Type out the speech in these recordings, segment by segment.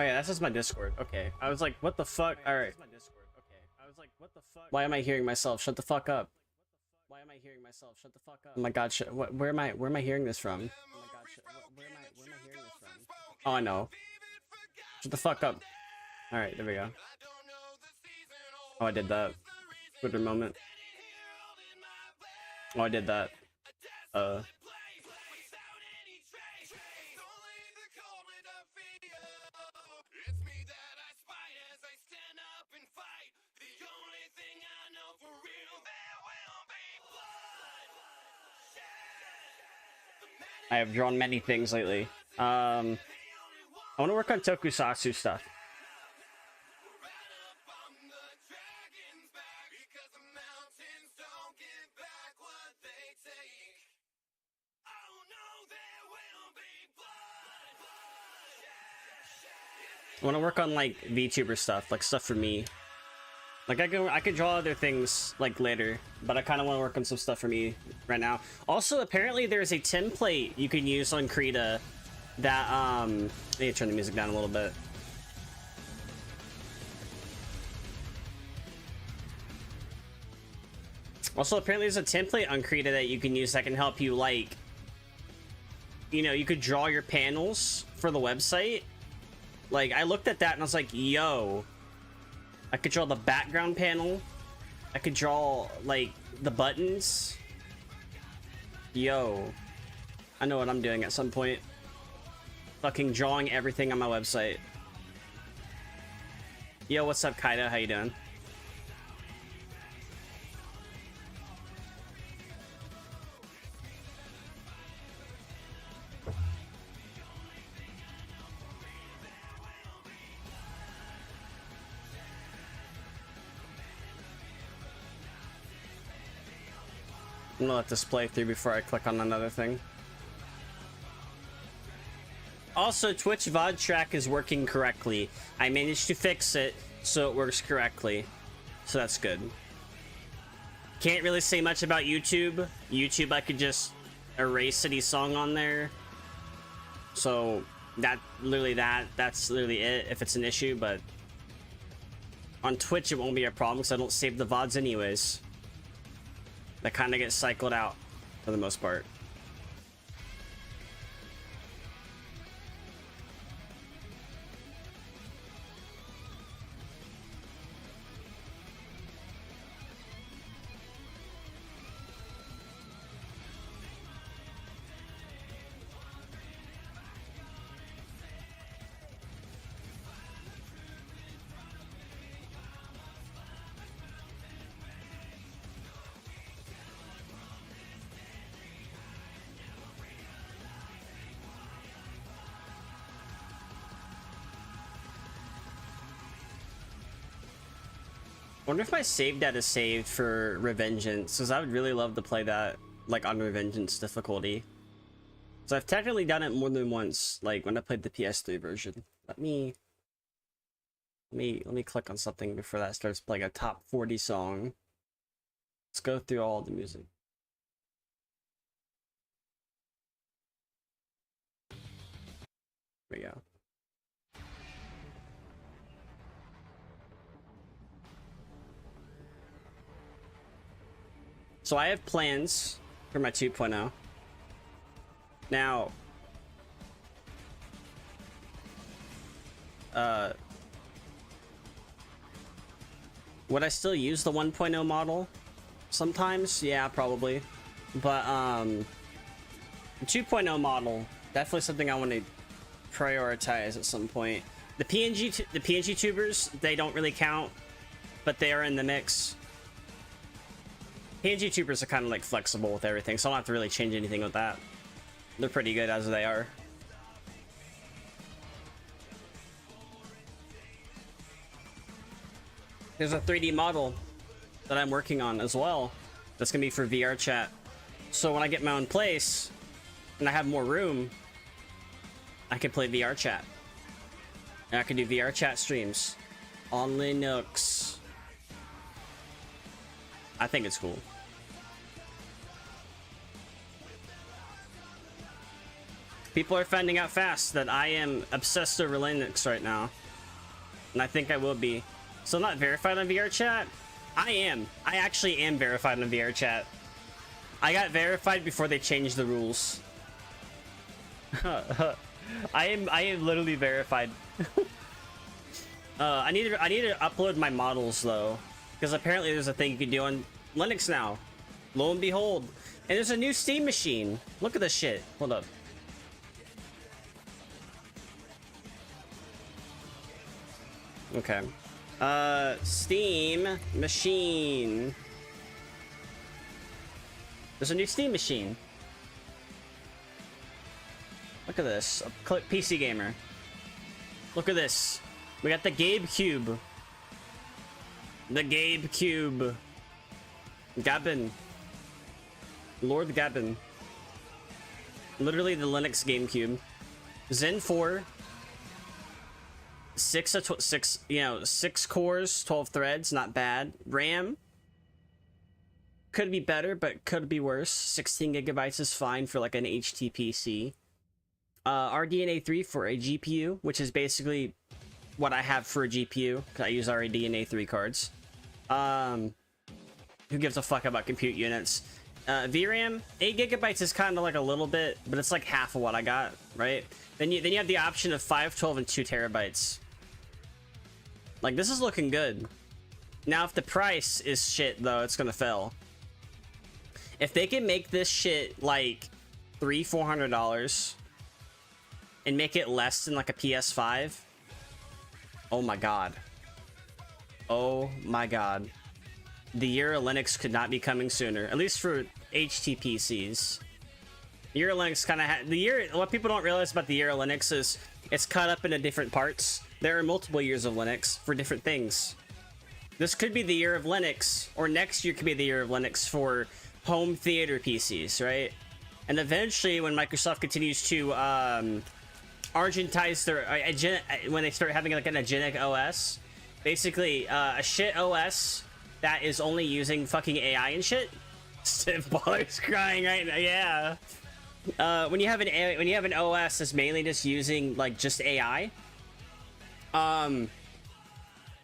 Oh yeah, that's just my Discord. Okay. I was like, what the fuck? Alright. Why am I hearing myself? Shut the fuck up. Why am I hearing myself? Shut the fuck up. Oh my god, where am I hearing this from? Oh my god, where am I hearing this from? Oh, I know. Shut the fuck up. Alright, there we go. Oh, I did that. Twitter moment. Oh, I did that. I have drawn many things lately. I want to work on tokusatsu stuff. I want to work on like VTuber stuff, like stuff for me. Like I could draw other things like later, but I kind of want to work on some stuff for me right now. Also, apparently there's a template you can use on Krita that I need to turn the music down a little bit. Also, apparently there's a template on Krita that you can use that can help you, like, you know, you could draw your panels for the website. Like, I looked at that and I was like, yo, I could draw the background panel. I could draw, like, the buttons. Yo, I know what I'm doing at some point. Fucking drawing everything on my website. Yo, what's up, Kaido? How you doing? I'm gonna let this play through before I click on another thing. Also, Twitch VOD track is working correctly. I managed to fix it so it works correctly. So that's good. Can't really say much about YouTube. YouTube, I could just erase any song on there. So that's literally it if it's an issue, but on Twitch it won't be a problem because I don't save the VODs anyways. That kind of gets cycled out for the most part. I wonder if my save data is saved for Revengeance, because I would really love to play that like on Revengeance difficulty. So I've technically done it more than once, like when I played the PS3 version. Let me click on something before that starts playing a top 40 song. Let's go through all the music. There we go. So I have plans for my 2.0. Now, would I still use the 1.0 model? Sometimes, yeah, probably. But the 2.0 model, definitely something I want to prioritize at some point. The PNG tubers, they don't really count, but they are in the mix. PNG tubers are kind of like flexible with everything, so I don't have to really change anything with that. They're pretty good as they are. There's a 3D model that I'm working on as well. That's gonna be for VR chat. So when I get my own place and I have more room, I can play VR chat. And I can do VR chat streams on Linux. I think it's cool. People are finding out fast that I am obsessed over Linux right now. And I think I will be. So I'm not verified on VR chat? I am. I actually am verified on VR chat. I got verified before they changed the rules. I am literally verified. I need to upload my models though, because apparently there's a thing you can do on Linux now. Lo and behold. And there's a new Steam machine. Look at this shit. Hold up. Okay. Steam machine. There's a new Steam machine. Look at this. Click PC Gamer. Look at this. We got the Gabe Cube. The Gabe Cube. Gabin. Lord Gabin. Literally the Linux GameCube. Zen 4. 6 cores, 12 threads, not bad. RAM. Could be better, but could be worse. 16 gigabytes is fine for like an HTPC. RDNA 3 for a GPU, which is basically what I have for a GPU. I use RDNA 3 cards. Who gives a fuck about compute units? VRAM, 8 gigabytes is kind of like a little bit, but it's like half of what I got, right? Then you have the option of 5, 12, and 2 terabytes. Like, this is looking good. Now, if the price is shit, though, it's gonna fail. If they can make this shit like $300-400 and make it less than like a PS5, oh my god. Oh my god. The year of Linux could not be coming sooner, at least for HTPCs. The year of Linux kind of what people don't realize about the year of Linux is it's cut up into different parts. There are multiple years of Linux for different things. This could be the year of Linux, or next year could be the year of Linux for home theater PCs, right? And eventually, when Microsoft continues to Argentize their when they start having like an agentic OS, basically a shit OS that is only using fucking AI and shit. Stiff Baller's crying right now. Yeah. When you have an OS that's mainly just using like just AI,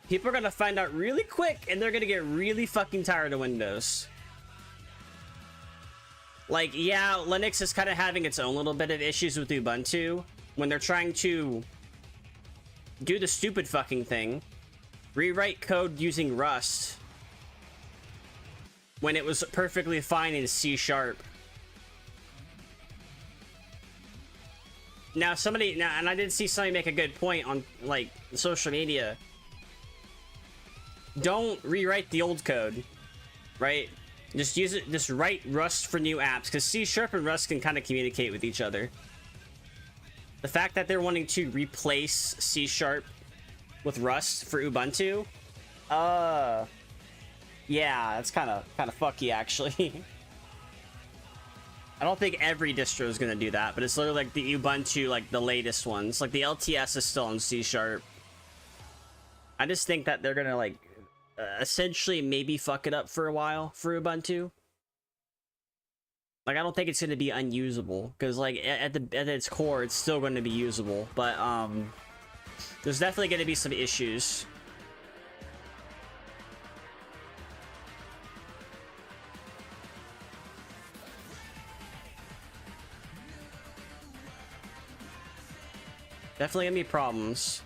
people are gonna find out really quick, and they're gonna get really fucking tired of Windows. Like, yeah, Linux is kind of having its own little bit of issues with Ubuntu when they're trying to do the stupid fucking thing, rewrite code using Rust when it was perfectly fine in C#. Now and I did see somebody make a good point on like social media. Don't rewrite the old code, right? Just write Rust for new apps, because C# and Rust can kind of communicate with each other. The fact that they're wanting to replace C# with Rust for Ubuntu, yeah, it's kind of fucky actually. I don't think every distro is gonna do that, but it's literally like the Ubuntu, like the latest ones. Like the LTS is still on C#. I just think that they're gonna like essentially maybe fuck it up for a while for Ubuntu. Like, I don't think it's gonna be unusable, because like at its core it's still going to be usable, but there's definitely going to be some issues. Definitely gonna be problems.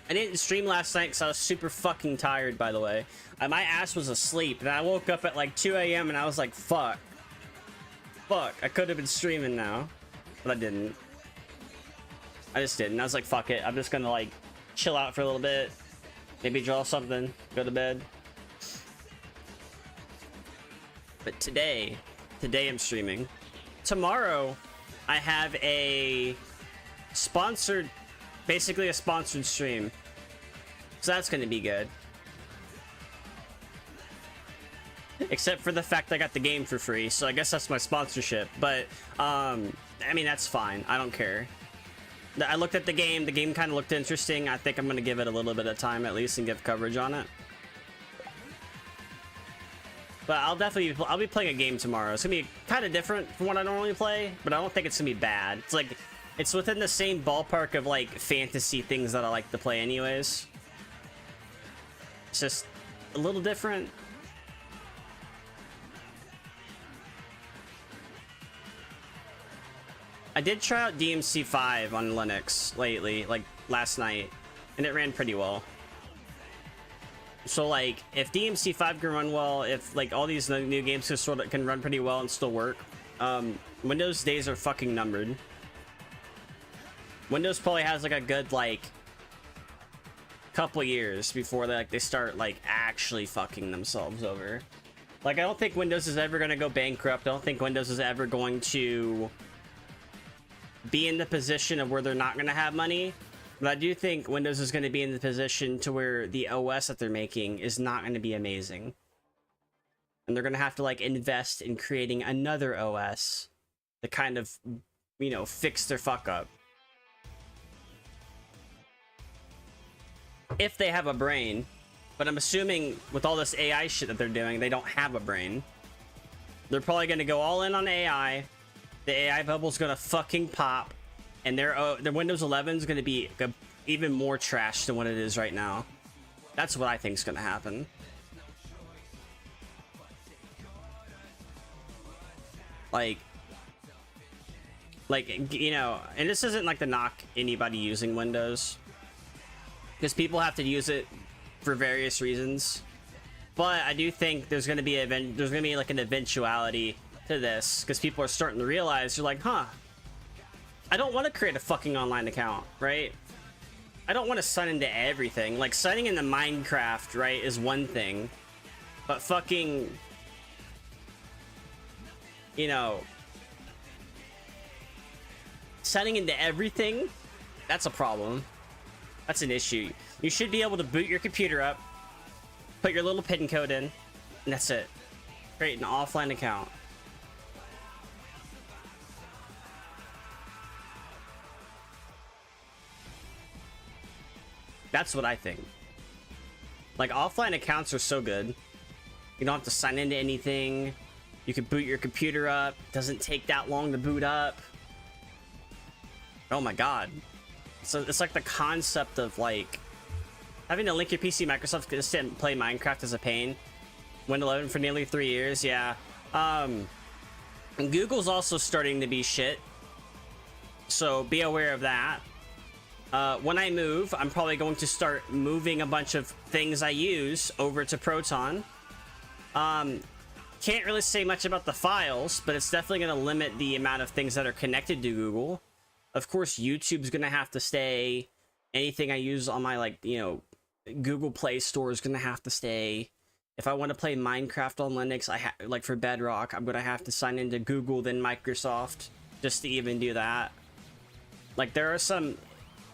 I didn't stream last night because I was super fucking tired, by the way. My ass was asleep, and I woke up at like 2 a.m. and I was like, fuck. Fuck, I could have been streaming now. But I didn't. I just didn't. I was like, fuck it. I'm just gonna like chill out for a little bit. Maybe draw something. Go to bed. But today I'm streaming. Tomorrow, I have a sponsored, basically a sponsored stream. So that's gonna be good. Except for the fact I got the game for free, so I guess that's my sponsorship. But, I mean, that's fine. I don't care. I looked at the game kind of looked interesting. I think I'm gonna give it a little bit of time at least and give coverage on it. But I'll be playing a game tomorrow. It's gonna be kind of different from what I normally play, but I don't think it's gonna be bad. It's like, it's within the same ballpark of like fantasy things that I like to play anyways. It's just a little different. I did try out DMC5 on Linux lately, like last night, and it ran pretty well. So like, if DMC5 can run well, if like all these new games can run pretty well and still work, Windows days are fucking numbered. Windows probably has like a good like couple years before they start like actually fucking themselves over. Like, I don't think Windows is ever gonna go bankrupt. I don't think Windows is ever going to be in the position of where they're not gonna have money. But I do think Windows is going to be in the position to where the OS that they're making is not going to be amazing. And they're going to have to like invest in creating another OS to kind of, you know, fix their fuck up. If they have a brain. But I'm assuming with all this AI shit that they're doing, they don't have a brain. They're probably going to go all in on AI. The AI bubble's going to fucking pop. And their Windows 11 is going to be even more trash than what it is right now. That's what I think is going to happen. Like, you know, and this isn't like to knock anybody using Windows, because people have to use it for various reasons. But I do think there's going to be like an eventuality to this, because people are starting to realize, you're like, huh, I don't want to create a fucking online account, right? I don't want to sign into everything. Like, signing into Minecraft, right, is one thing. But fucking, you know, signing into everything, that's a problem. That's an issue. You should be able to boot your computer up, put your little PIN code in, and that's it. Create an offline account. That's what I think. Like, offline accounts are so good. You don't have to sign into anything. You can boot your computer up. Doesn't take that long to boot up. Oh my god. So it's like the concept of like having to link your PC to Microsoft just didn't play Minecraft as a pain. Windows 11 for nearly 3 years, yeah. And Google's also starting to be shit. So be aware of that. When I move, I'm probably going to start moving a bunch of things I use over to Proton. Can't really say much about the files, but it's definitely going to limit the amount of things that are connected to Google. Of course, YouTube's going to have to stay. Anything I use on my, like, you know, Google Play Store is going to have to stay. If I want to play Minecraft on Linux, like for Bedrock, I'm going to have to sign into Google, then Microsoft, just to even do that. Like, there are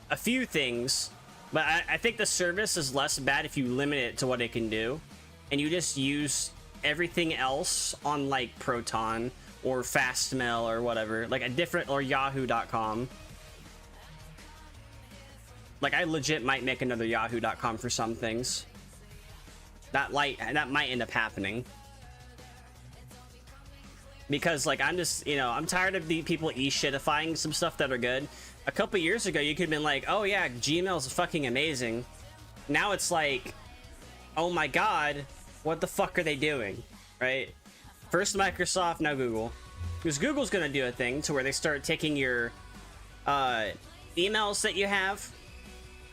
a few things, but I think the service is less bad if you limit it to what it can do, and you just use everything else on like Proton or Fastmail or whatever, like a different, or Yahoo.com. Like, I legit might make another Yahoo.com for some things. That might end up happening. Because, like, I'm just, you know, I'm tired of the people e-shitifying some stuff that are good. A couple years ago, you could have been like, oh yeah, Gmail's fucking amazing. Now it's like, oh my god, what the fuck are they doing, right? First Microsoft, now Google. Because Google's gonna do a thing to where they start taking your emails that you have,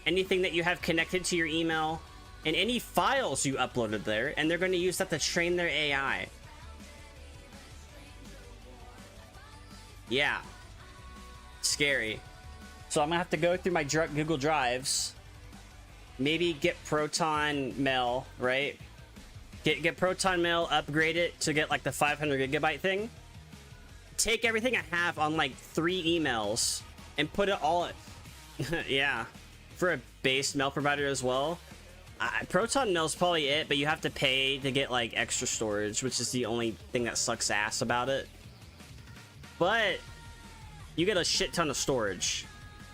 anything that you have connected to your email, and any files you uploaded there, and they're gonna use that to train their AI. Yeah. Scary. So I'm gonna have to go through my Google Drives, maybe get Proton Mail, right? Get Proton Mail, upgrade it to get like the 500 gigabyte thing. Take everything I have on like 3 emails and put it all yeah, for a base mail provider as well. Proton Mail's probably it, but you have to pay to get like extra storage, which is the only thing that sucks ass about it. But you get a shit ton of storage.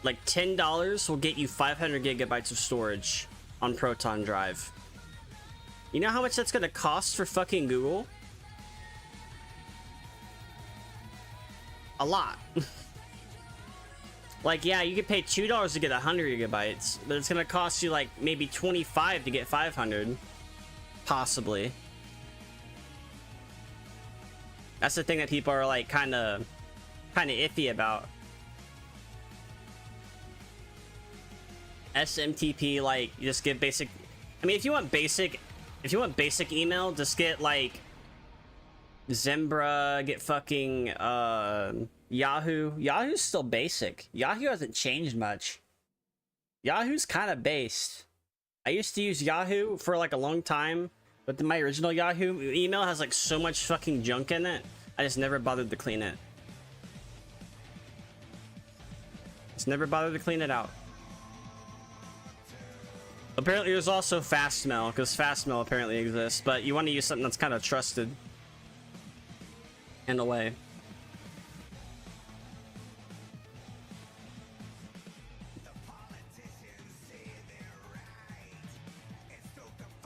Like $10 will get you 500 gigabytes of storage on Proton Drive. You know how much that's gonna cost for fucking Google? a lot. Like, yeah, you could pay $2 to get 100 gigabytes, but it's gonna cost you like maybe 25 to get 500, possibly. That's the thing that people are like kind of iffy about. SMTP, like, you just get basic. I mean, if you want basic email, just get like Zimbra, get fucking Yahoo. Yahoo's still basic. Yahoo hasn't changed much. Yahoo's kind of based. I used to use Yahoo for like a long time, but my original Yahoo email has like so much fucking junk in it, I just never bothered to clean it. Just never bothered to clean it out. Apparently there's also Fastmail, because Fastmail apparently exists, but you want to use something that's kind of trusted in a way.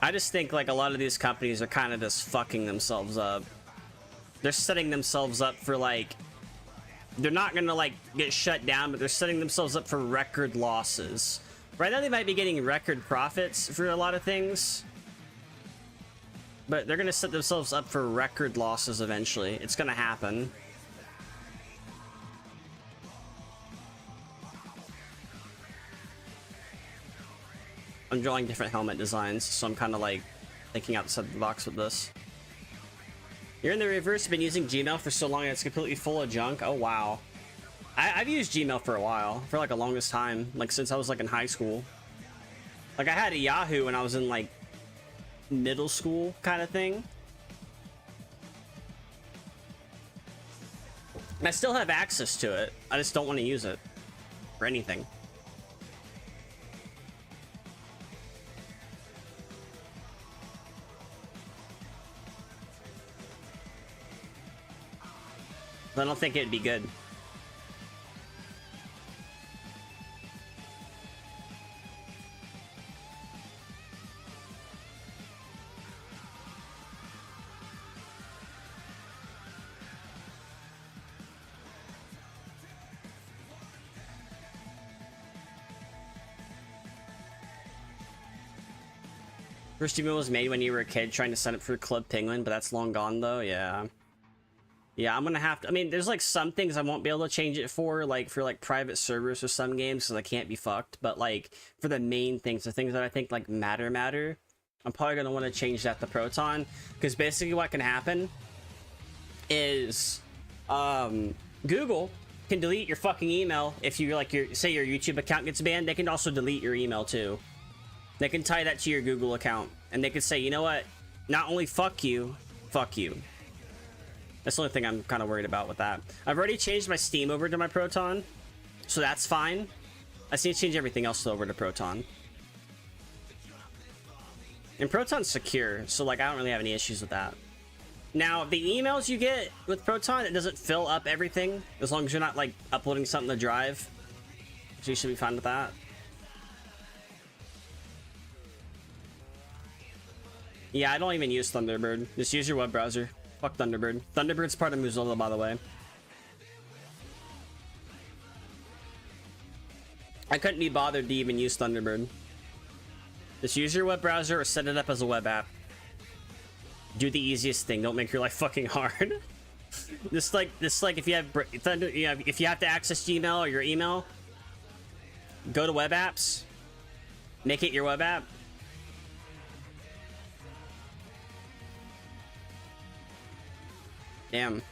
I just think like a lot of these companies are kind of just fucking themselves up. They're setting themselves up for like, they're not gonna like get shut down, but they're setting themselves up for record losses. Right now they might be getting record profits for a lot of things, but they're gonna set themselves up for record losses eventually. It's gonna happen. I'm drawing different helmet designs, so I'm kind of like thinking outside the box with this. You're in the reverse, been using Gmail for so long it's completely full of junk. Oh wow. I've used Gmail for a while, for like the longest time, like since I was like in high school. Like I had a Yahoo when I was in like middle school kind of thing. And I still have access to it. I just don't want to use it for anything. I don't think it'd be good. First email was made when you were a kid trying to sign up for Club Penguin, but that's long gone though. Yeah. Yeah, I'm gonna have to. I mean, there's like some things I won't be able to change it for like private servers for some games, so I can't be fucked. But like for the main things, the things that I think like matter, I'm probably gonna want to change that to Proton, because basically what can happen is Google can delete your fucking email if you like say your YouTube account gets banned. They can also delete your email too. They can tie that to your Google account, and they can say, you know what? Not only fuck you, fuck you. That's the only thing I'm kind of worried about with that. I've already changed my Steam over to my Proton, so that's fine. I just need to change everything else over to Proton. And Proton's secure, so like I don't really have any issues with that. Now, the emails you get with Proton, it doesn't fill up everything, as long as you're not like uploading something to Drive. So you should be fine with that. Yeah, I don't even use Thunderbird. Just use your web browser. Fuck Thunderbird. Thunderbird's part of Mozilla, by the way. I couldn't be bothered to even use Thunderbird. Just use your web browser or set it up as a web app. Do the easiest thing. Don't make your life fucking hard. just like if you have to access Gmail or your email, go to web apps. Make it your web app. Damn.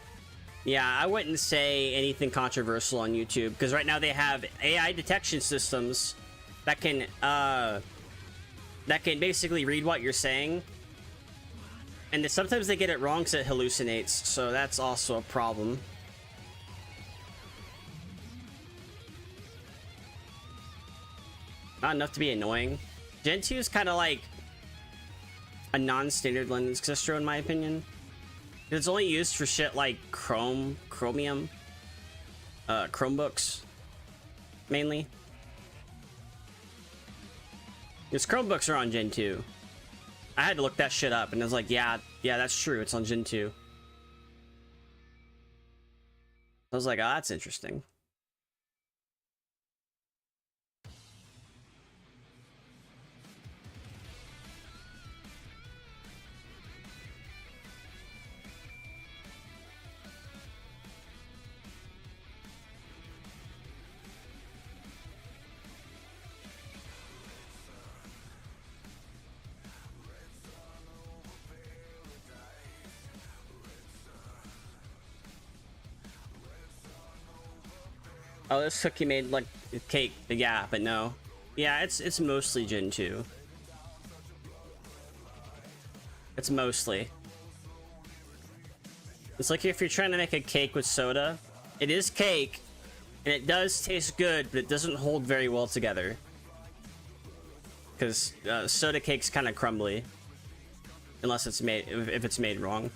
Yeah, I wouldn't say anything controversial on YouTube, because right now they have AI detection systems that can basically read what you're saying, and sometimes they get it wrong because it hallucinates, so that's also a problem. Not enough to be annoying. Gen 2 is kind of like a non-standard Linux distro in my opinion. It's only used for shit like Chromium, Chromebooks, mainly. Because Chromebooks are on Gen 2. I had to look that shit up, and I was like, yeah, that's true. It's on Gen 2. I was like, oh, that's interesting. Oh, this cookie made like cake. Yeah, but no. Yeah, it's mostly Gen 2. It's mostly. It's like if you're trying to make a cake with soda, it is cake, and it does taste good, but it doesn't hold very well together. Because soda cake's kind of crumbly, unless it's made if it's made wrong.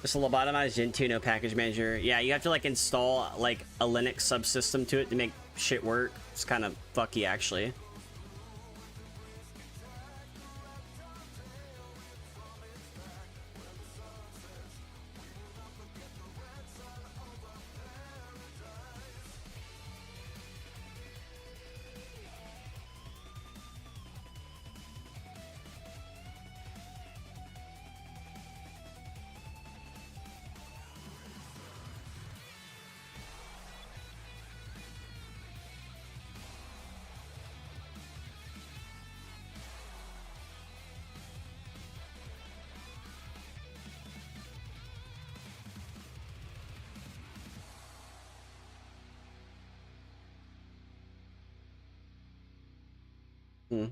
Just a lobotomized Gen 2, no package manager. Yeah, you have to like install like a Linux subsystem to it to make shit work. It's kind of fucky actually.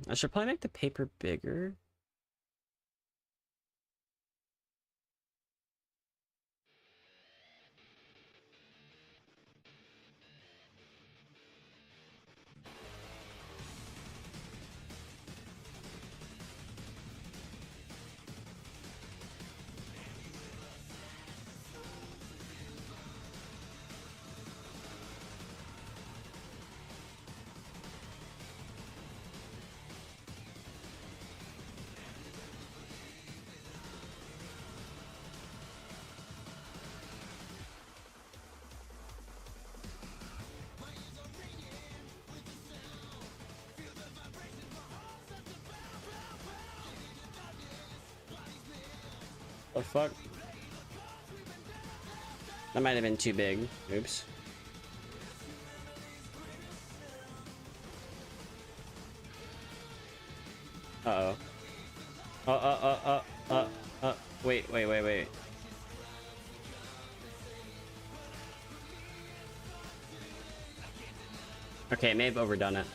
I should probably make the paper bigger. The fuck? That might have been too big. Oops. Uh-oh. Wait. Okay, may have overdone it.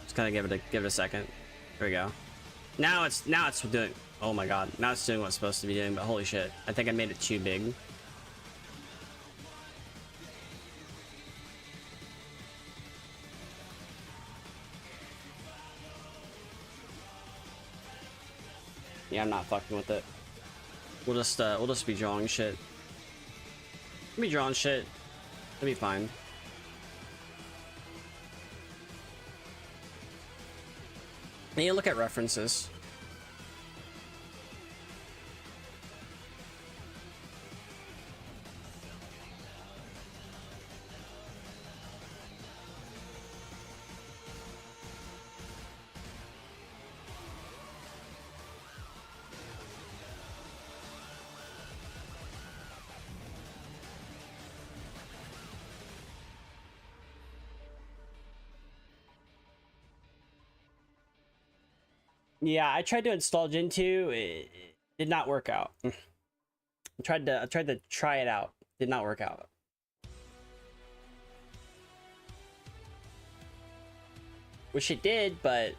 Just gotta give it a second. There we go. Now it's doing, oh my god, now it's doing what it's supposed to be doing, but holy shit, I think I made it too big. Yeah, I'm not fucking with it. We'll just be drawing shit. We'll be drawing shit. It'll be fine. And you look at references. Yeah, I tried to install Gen 2. It did not work out. I tried to try it out. Did not work out. Wish it did, but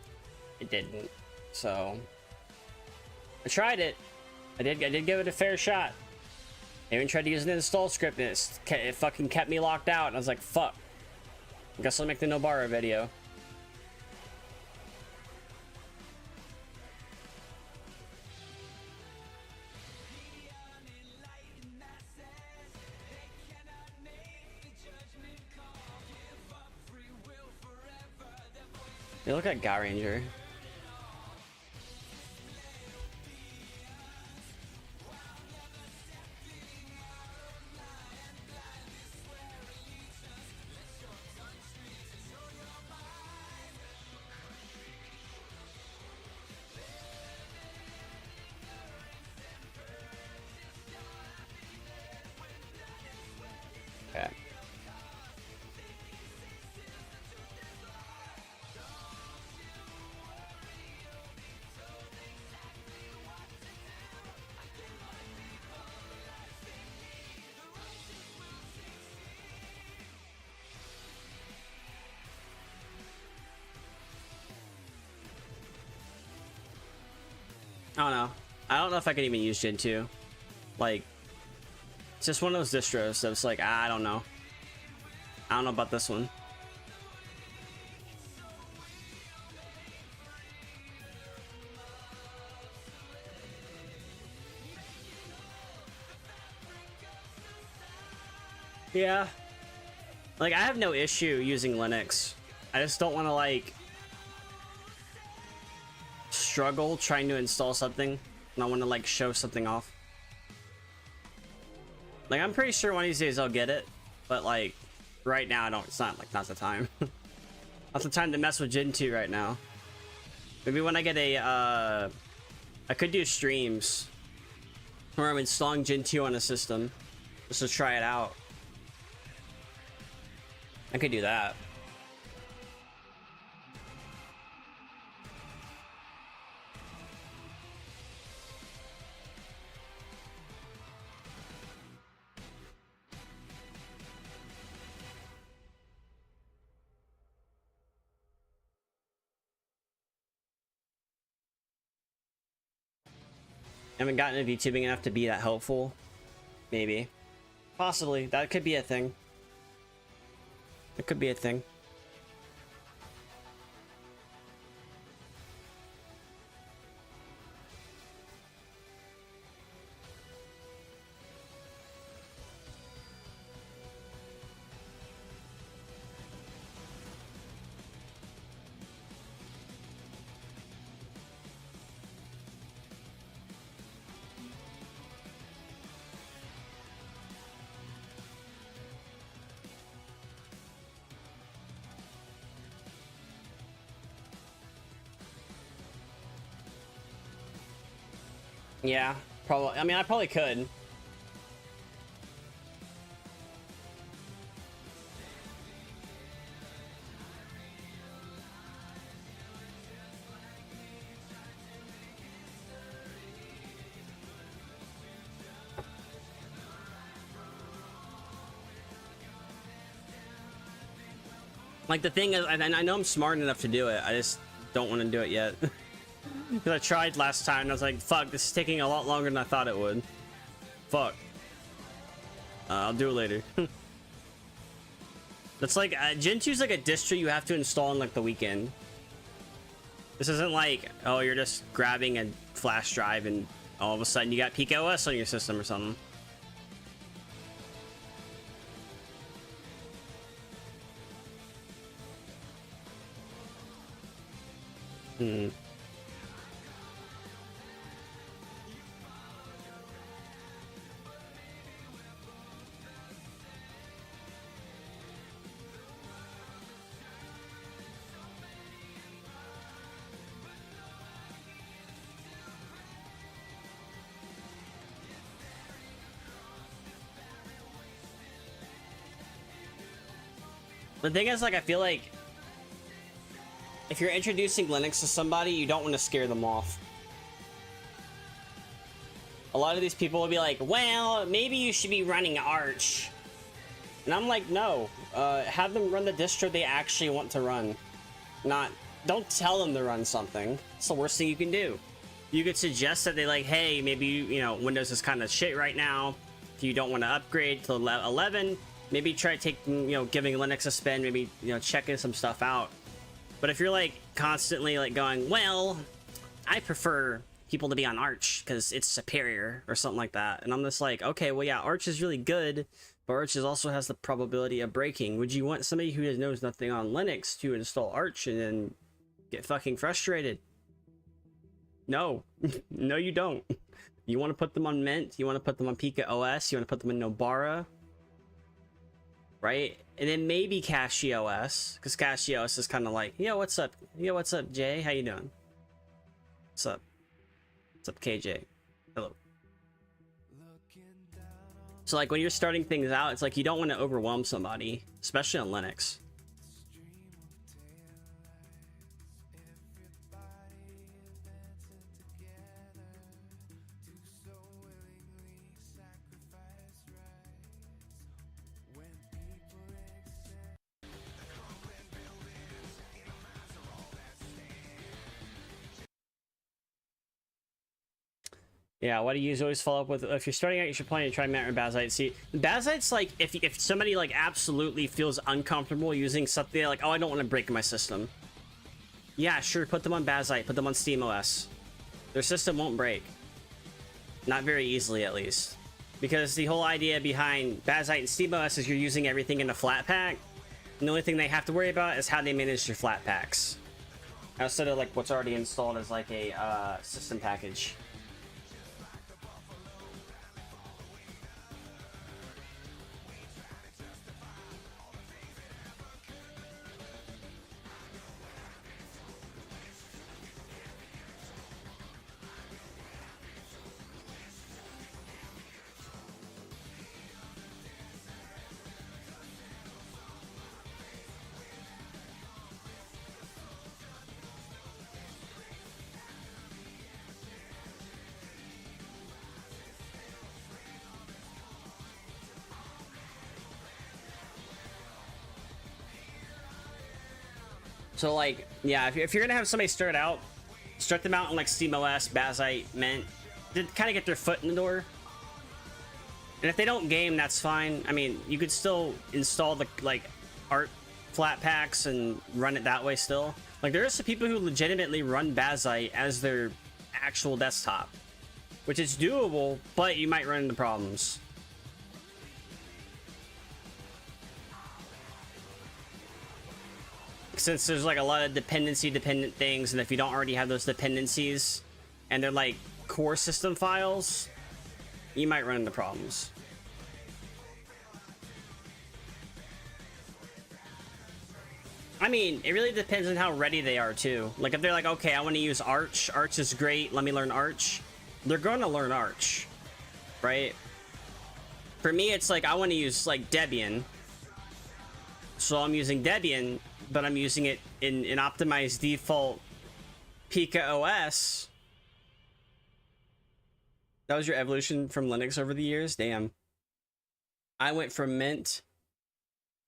it didn't. So I tried it. I did give it a fair shot. I even tried to use an install script, and it fucking kept me locked out. And I was like, fuck. I guess I'll make the Nobara video. They look like Guy Ranger. Okay. I don't know. I don't know if I can even use Gen 2. Like, it's just one of those distros so it's like, I don't know. I don't know about this one. Yeah. Like, I have no issue using Linux. I just don't want to, like, struggle trying to install something. And I want to, like, show something off. Like, I'm pretty sure one of these days I'll get it. But, like, right now, I don't. It's not, like, not the time. Not the time to mess with Gen 2 right now. Maybe when I get a, I could do streams where I'm installing Gen 2 on a system just to try it out. I could do that. I haven't gotten into VTubing enough to be that helpful. Maybe. Possibly. That could be a thing. It could be a thing. Yeah, probably. I mean, I probably could. Like, the thing is, and I know I'm smart enough to do it, I just don't want to do it yet. Because I tried last time and I was like, fuck, this is taking a lot longer than I thought it would. Fuck. I'll do it later. That's like, Gen 2 is like a distro you have to install in like the weekend. This isn't like, oh, you're just grabbing a flash drive and all of a sudden you got Peak OS on your system or something. Hmm. The thing is, like, I feel like if you're introducing Linux to somebody, you don't want to scare them off. A lot of these people will be like, well, maybe you should be running Arch. And I'm like, no. Have them run the distro they actually want to run. Don't tell them to run something. It's the worst thing you can do. You could suggest that they like, hey, maybe, you know, Windows is kind of shit right now. If you don't want to upgrade to 11, maybe try taking, you know, giving Linux a spin, maybe, you know, checking some stuff out. But if you're like constantly like going, well, I prefer people to be on Arch because it's superior or something like that. And I'm just like, okay, well, yeah, Arch is really good, but Arch also has the probability of breaking. Would you want somebody who knows nothing on Linux to install Arch and then Get fucking frustrated. No. No, you don't. You want to put them on Mint, you want to put them on Pika OS, you want to put them in Nobara, right? And then maybe Cashi OS, because Cashi OS is kind of like, yo, what's up? Yo, what's up, Jay? How you doing? What's up? What's up, KJ? Hello. So like when you're starting things out, it's like you don't want to overwhelm somebody, especially on Linux. Yeah, what do you always follow up with? If you're starting out, you should plan to try Mint or Bazite. See, Bazite's like, if somebody like absolutely feels uncomfortable using something like, oh, I don't want to break my system. Yeah, sure, put them on Bazite, put them on SteamOS. Their system won't break. Not very easily, at least. Because the whole idea behind Bazite and SteamOS is you're using everything in a flat pack. And the only thing they have to worry about is how they manage their flat packs. Instead of like what's already installed as like a system package. So like, yeah, if you're gonna have somebody start them out on like SteamOS, Bazite, Mint, to kind of get their foot in the door. And if they don't game, that's fine. I mean, you could still install the like art flat packs and run it that way still. Like there are some people who legitimately run Bazite as their actual desktop, which is doable, but you might run into problems. Since there's like a lot of dependent things, and if you don't already have those dependencies and they're like core system files, you might run into problems. I mean, it really depends on how ready they are too. Like if they're like, okay, I want to use Arch is great, let me learn Arch, they're going to learn Arch, right? For me, it's like I want to use like Debian, so I'm using Debian, but I'm using it in an optimized default Pika OS. That was your evolution from Linux over the years? Damn. I went from Mint.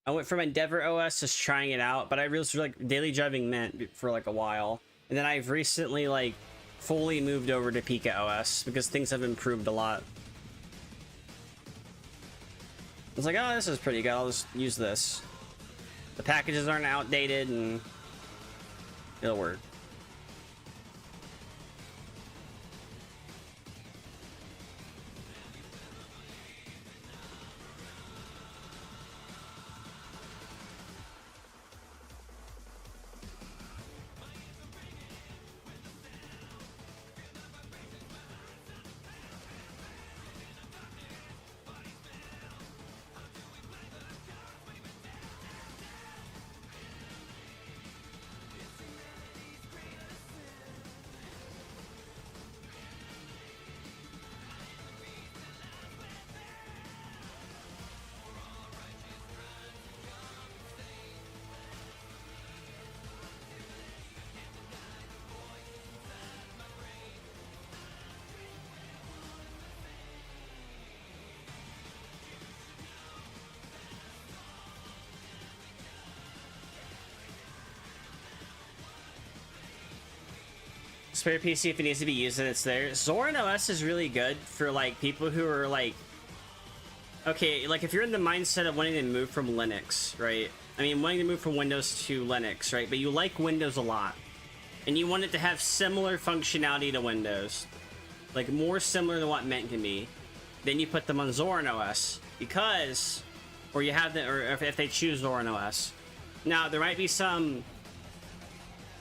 I went from Endeavor OS, just trying it out, but I was like daily driving Mint for like a while. And then I've recently like fully moved over to Pika OS because things have improved a lot. I was like, oh, this is pretty good. I'll just use this. The packages aren't outdated and it'll work. Spare PC if it needs to be used and it's there. Zorin OS is really good for like people who are like, okay, like if you're in the mindset of wanting to move from Linux, right? I mean, wanting to move from Windows to Linux, right? But you like Windows a lot and you want it to have similar functionality to Windows, like more similar to what Mint can be. Then you put them on Zorin OS because, or you have the, or if they choose Zorin OS. Now there might be some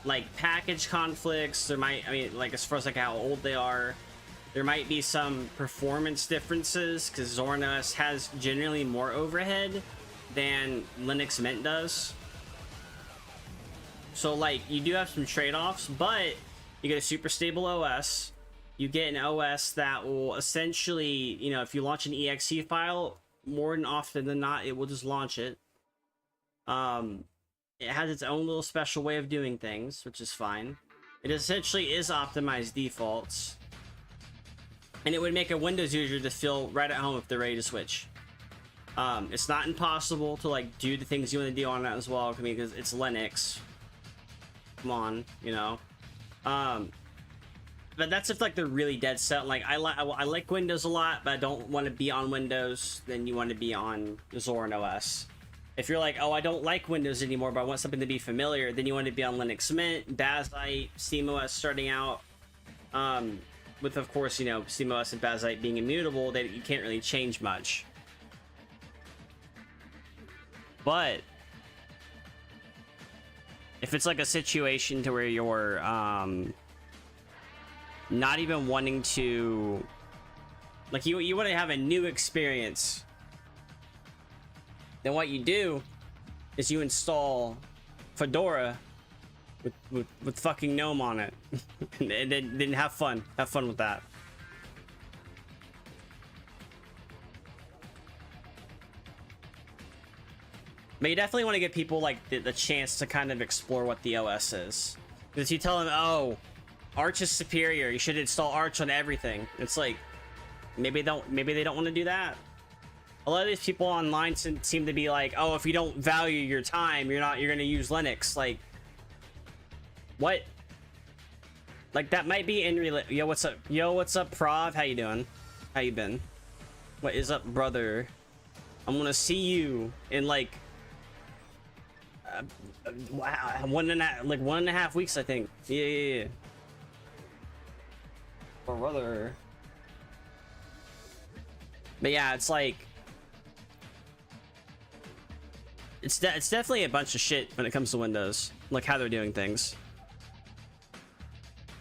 like package conflicts. There might, I mean, like as far as like how old they are, there might be some performance differences because Zorin OS has generally more overhead than Linux Mint does. So like you do have some trade-offs, but you get a super stable OS. You get an OS that will essentially, you know, if you launch an exe file, more than often than not, it will just launch it. It has its own little special way of doing things, which is fine. It essentially is optimized defaults. And it would make a Windows user to feel right at home if they're ready to switch. It's not impossible to like do the things you want to do on that as well, because it's Linux. Come on, you know. But that's if like they're really dead set. Like I like Windows a lot, but I don't want to be on Windows. Then you want to be on Zorin OS. If you're like, oh, I don't like Windows anymore, but I want something to be familiar, then you want to be on Linux Mint, Bazite, SteamOS starting out. With of course, you know, SteamOS and Bazite being immutable, that you can't really change much. But if it's like a situation to where you're not even wanting to, like, you want to have a new experience, then what you do is you install Fedora with fucking GNOME on it. and then have fun with that. But you definitely want to give people like the chance to kind of explore what the OS is, because you tell them, oh, Arch is superior, you should install Arch on everything. It's like, maybe they don't want to do that. A lot of these people online seem to be like, oh, if you don't value your time, you're gonna use Linux. Like, what? Like, that might be in real. Yo, what's up? Yo, what's up, Prov? How you doing? How you been? What is up, brother? I'm gonna see you in like wow, 1.5 weeks, I think. Yeah. Brother. But yeah, it's like, it's definitely a bunch of shit when it comes to Windows, like how they're doing things.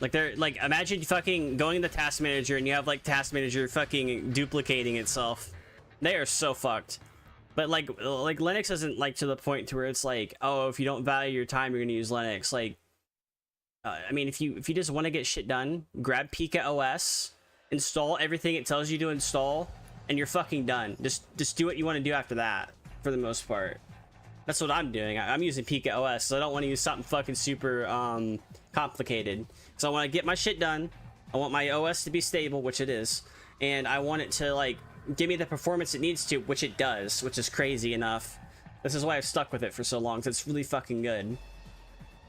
Like they're like, imagine fucking going to the task manager and you have like task manager fucking duplicating itself. They are so fucked. But like Linux isn't like to the point to where it's like, oh, if you don't value your time, you're gonna use Linux. Like, I mean, if you just want to get shit done, grab Pika OS, install everything it tells you to install, and you're fucking done. Just do what you want to do after that, for the most part. That's what I'm doing. I'm using Pika OS, so I don't want to use something fucking super complicated. So I want to get my shit done. I want my OS to be stable, which it is, and I want it to like give me the performance it needs to, which it does, which is crazy enough. This is why I've stuck with it for so long, because it's really fucking good.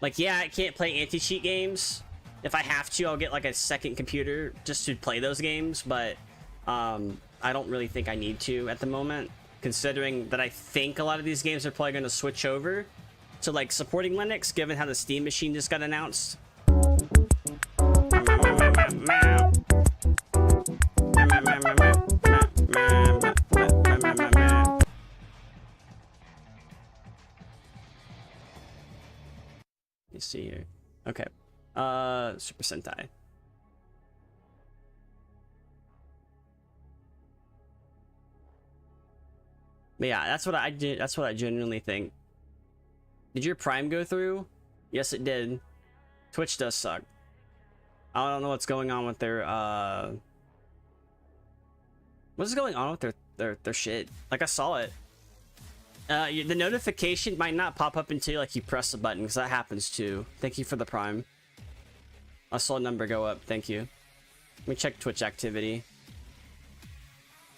Like, yeah, I can't play anti-cheat games. If I have to, I'll get like a second computer just to play those games, but I don't really think I need to at the moment, considering that I think a lot of these games are probably going to switch over to like supporting Linux, given how the Steam machine just got announced. Let's see here. Okay. Super Sentai. But yeah, that's what I did. That's what I genuinely think. Did your Prime go through? Yes, it did. Twitch does suck. I don't know what's going on with their what's going on with their shit. Like, I saw it. The notification might not pop up until like you press the button, because that happens too. Thank you for the Prime. I saw a number go up. Thank you. Let me check Twitch activity.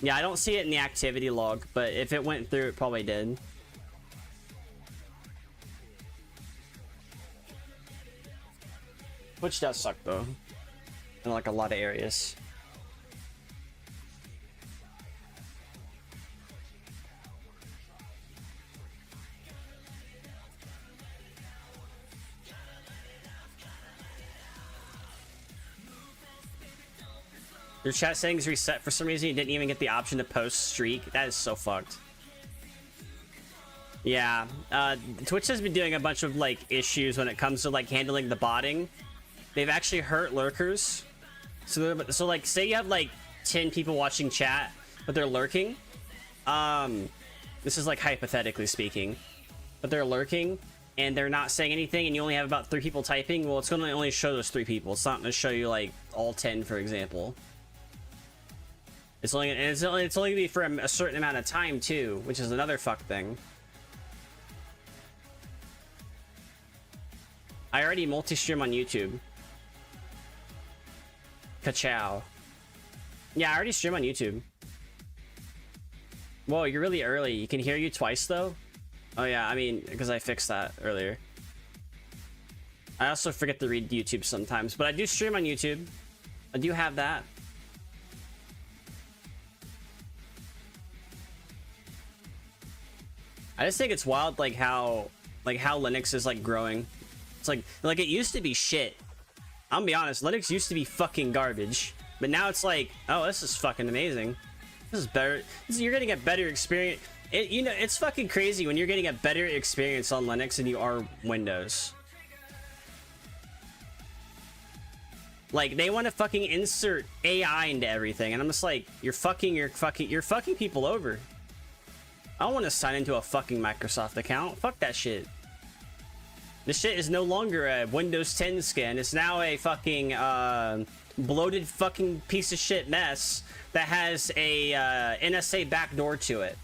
Yeah, I don't see it in the activity log, but if it went through, it probably did. Twitch does suck though, in like a lot of areas. Your chat settings reset for some reason. You didn't even get the option to post streak. That is so fucked. Yeah, Twitch has been doing a bunch of like issues when it comes to like handling the botting. They've actually hurt lurkers. So like, say you have like 10 people watching chat, but they're lurking. This is like hypothetically speaking, but they're lurking and they're not saying anything, and you only have about 3 people typing. Well, it's going to only show those 3 people. It's not going to show you like all 10, for example. It's only going to be for a certain amount of time too, which is another fuck thing. I already multi-stream on YouTube. Ka-chow. Yeah, I already stream on YouTube. Whoa, you're really early. You can hear you twice though? Oh yeah, I mean, because I fixed that earlier. I also forget to read YouTube sometimes, but I do stream on YouTube. I do have that. I just think it's wild, like how Linux is like growing. It's like it used to be shit. I'm gonna be honest, Linux used to be fucking garbage, but now it's like, oh, this is fucking amazing. This is better. You're getting a better experience. You know, it's fucking crazy when you're getting a better experience on Linux than you are Windows. Like, they want to fucking insert AI into everything, and I'm just like, you're fucking people over. I don't want to sign into a fucking Microsoft account. Fuck that shit. This shit is no longer a Windows 10 skin. It's now a fucking bloated fucking piece of shit mess that has a NSA backdoor to it.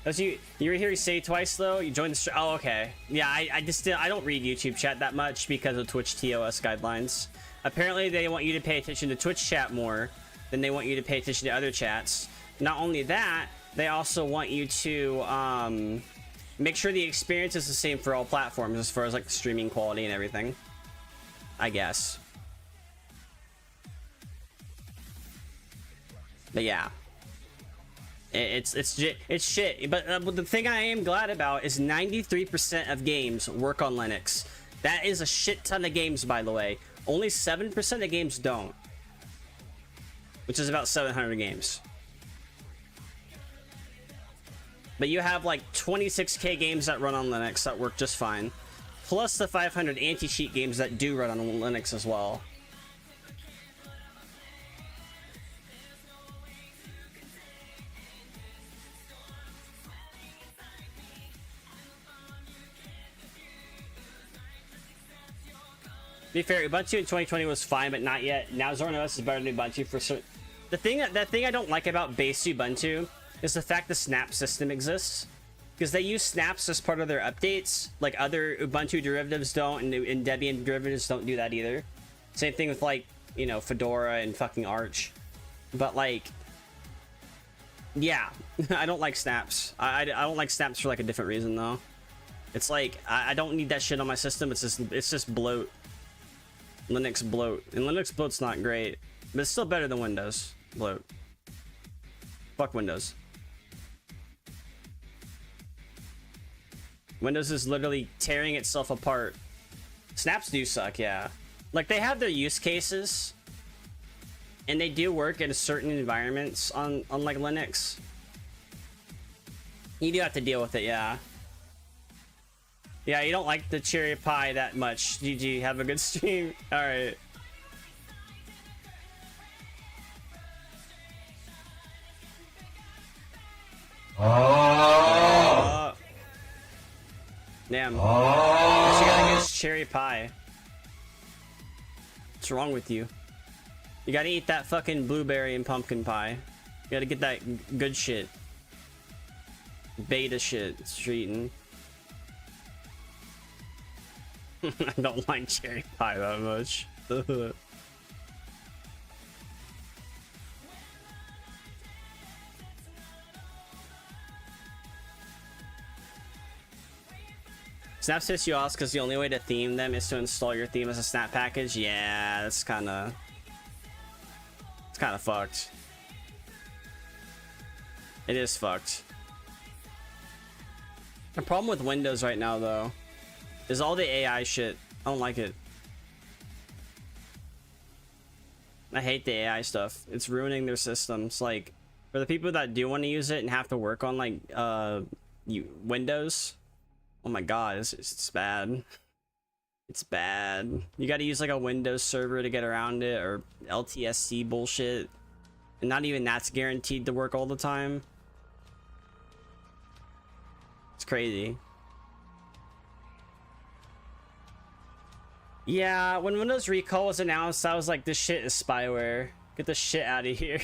As you were here say twice though. You joined the oh, okay. Yeah, I don't read YouTube chat that much because of Twitch TOS guidelines. Apparently they want you to pay attention to Twitch chat more than they want you to pay attention to other chats. Not only that, they also want you to make sure the experience is the same for all platforms as far as like streaming quality and everything, I guess. But yeah, it's shit. But the thing I am glad about is 93% of games work on Linux. That is a shit ton of games, by the way. Only 7% of games don't, which is about 700 games. But you have like 26k games that run on Linux that work just fine, plus the 500 anti-cheat games that do run on Linux as well. To be fair, Ubuntu in 2020 was fine, but not yet. Now ZornOS is better than Ubuntu for certain. The thing I don't like about base Ubuntu is the fact the snap system exists, because they use snaps as part of their updates. Like other Ubuntu derivatives don't, and Debian derivatives don't do that either. Same thing with like, you know, Fedora and fucking Arch. But like, yeah, I don't like snaps. I don't like snaps for like a different reason though. It's like I don't need that shit on my system. It's just bloat. Linux bloat, and Linux bloat's not great, but it's still better than Windows bloat. Fuck Windows. Windows is literally tearing itself apart. Snaps do suck, yeah. Like, they have their use cases, and they do work in certain environments on like Linux. You do have to deal with it, yeah. Yeah, you don't like the cherry pie that much. GG, have a good stream. Alright. Damn. She gotta get cherry pie. What's wrong with you? You gotta eat that fucking blueberry and pumpkin pie. You gotta get that good shit. Beta shit it's eating. I don't like cherry pie that much. Snap sets you off because the only way to theme them is to install your theme as a snap package. Yeah, it's kind of fucked. It is fucked. The problem with Windows right now, though, is all the AI shit. I don't like it. I hate the AI stuff. It's ruining their systems. Like, for the people that do want to use it and have to work on like Windows. Oh my god, it's bad. It's bad. You got to use like a Windows server to get around it, or LTSC bullshit, and not even that's guaranteed to work all the time. It's crazy. Yeah, when Windows Recall was announced, I was like, this shit is spyware. Get the shit out of here.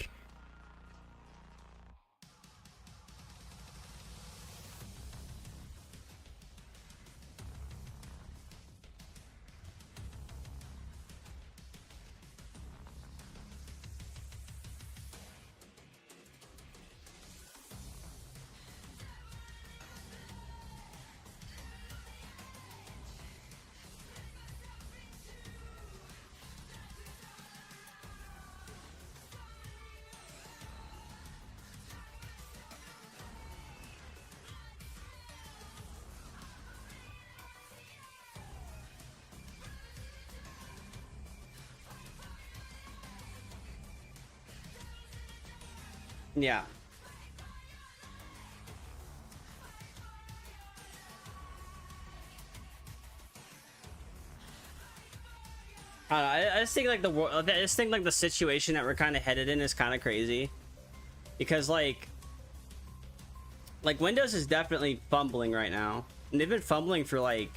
Yeah. I just think like I just think like the situation that we're kind of headed in is kind of crazy, because like Windows is definitely fumbling right now, and they've been fumbling for like,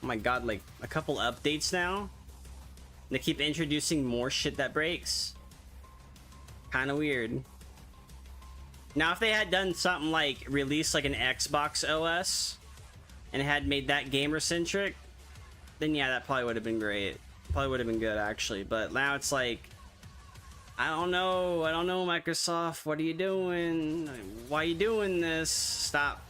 oh my god, like a couple updates now. And they keep introducing more shit that breaks. Kind of weird. Now, if they had done something like release like an Xbox OS and had made that gamer centric, then yeah, that probably would have been great. Probably would have been good actually. But now it's like, I don't know, Microsoft, what are you doing? Why are you doing this? Stop.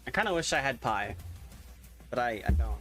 I kind of wish I had Pi, but I don't.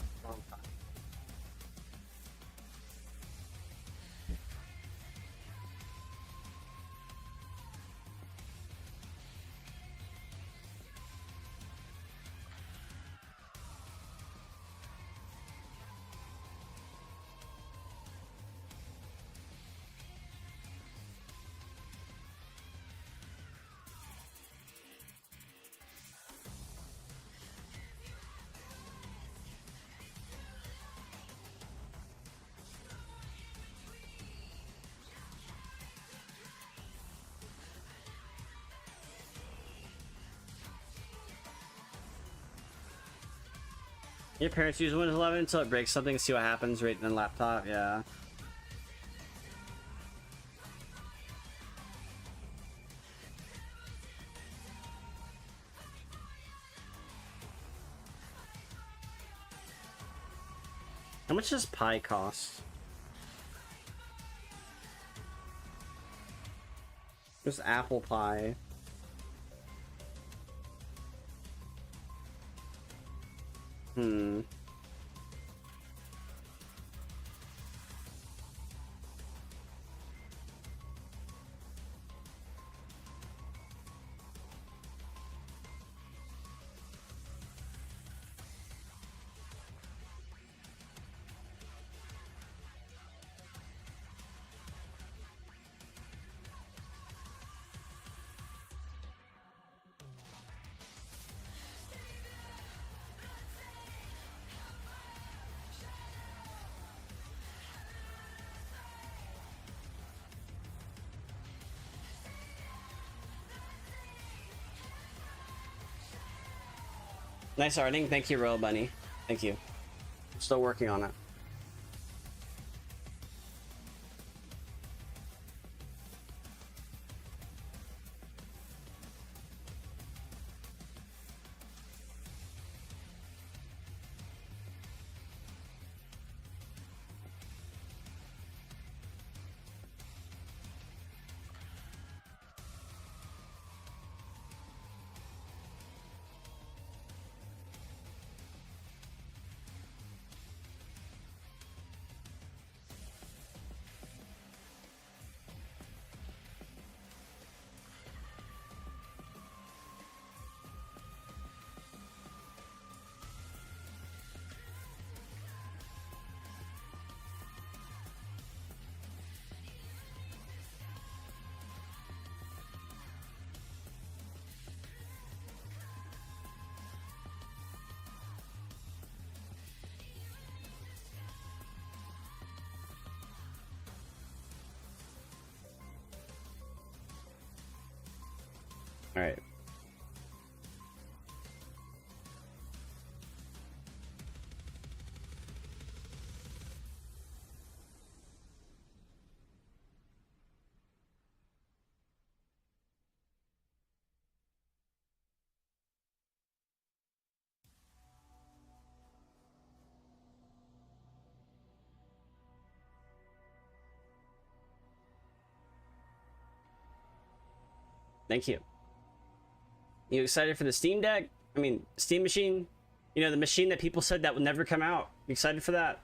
Your parents use Windows 11 until it breaks something, see what happens right in the laptop. Yeah. How much does Pi cost? Just Apple Pie. Hmm. Nice arting. Thank you, Royal Bunny. Thank you. Still working on it. All right. Thank you. You excited for the Steam Deck? I mean, Steam Machine? You know, the machine that people said that would never come out. You excited for that?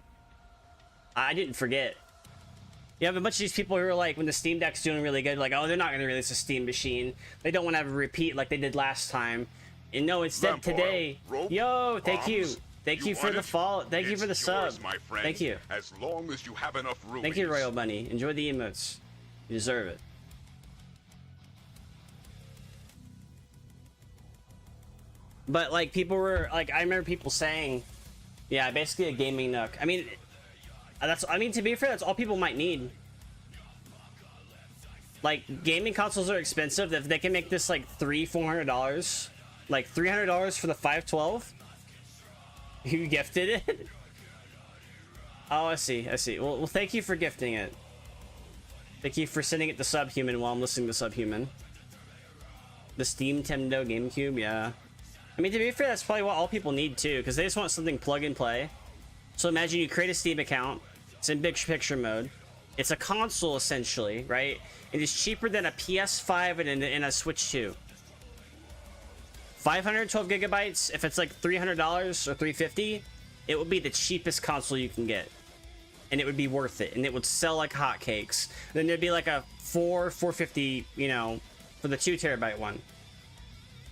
I didn't forget. You have a bunch of these people who are like, when the Steam Deck's doing really good, like, oh, they're not going to release a Steam Machine. They don't want to have a repeat like they did last time. And no, instead today, yo, thank you. Thank you for the fall. Thank you for the sub. Thank you. As long as you have enough rupees. Thank you, Royal Bunny. Enjoy the emotes. You deserve it. But like people were like, I remember people saying, yeah, basically a gaming nook. I mean, to be fair, that's all people might need. Like gaming consoles are expensive. If they can make this like $400, like $300 for the 512, you gifted it. Oh, I see. Well, thank you for gifting it. Thank you for sending it to Subhuman while I'm listening to Subhuman. The Steam Nintendo GameCube, yeah. I mean, to be fair, that's probably what all people need too, because they just want something plug and play. So imagine you create a Steam account. It's in big picture mode. It's a console essentially, right? It is cheaper than a PS5 and a Switch 2. 512 gigabytes. If it's like $300 or $350, it would be the cheapest console you can get, and it would be worth it, and it would sell like hotcakes. Then there'd be like a $450, you know, for the 2 terabyte one.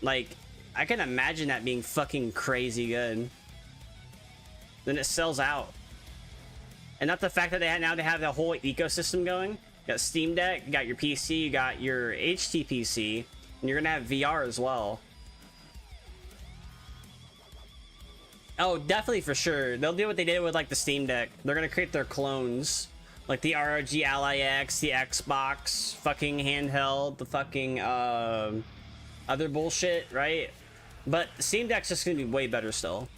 Like, I can imagine that being fucking crazy good. Then it sells out. And not the fact that they have the whole ecosystem going. You got Steam Deck, you got your PC, you got your HTPC, and you're gonna have VR as well. Oh, definitely for sure. They'll do what they did with like the Steam Deck. They're gonna create their clones. Like the ROG Ally X, the Xbox fucking handheld, the fucking other bullshit, right? But Steam Deck's just gonna be way better still.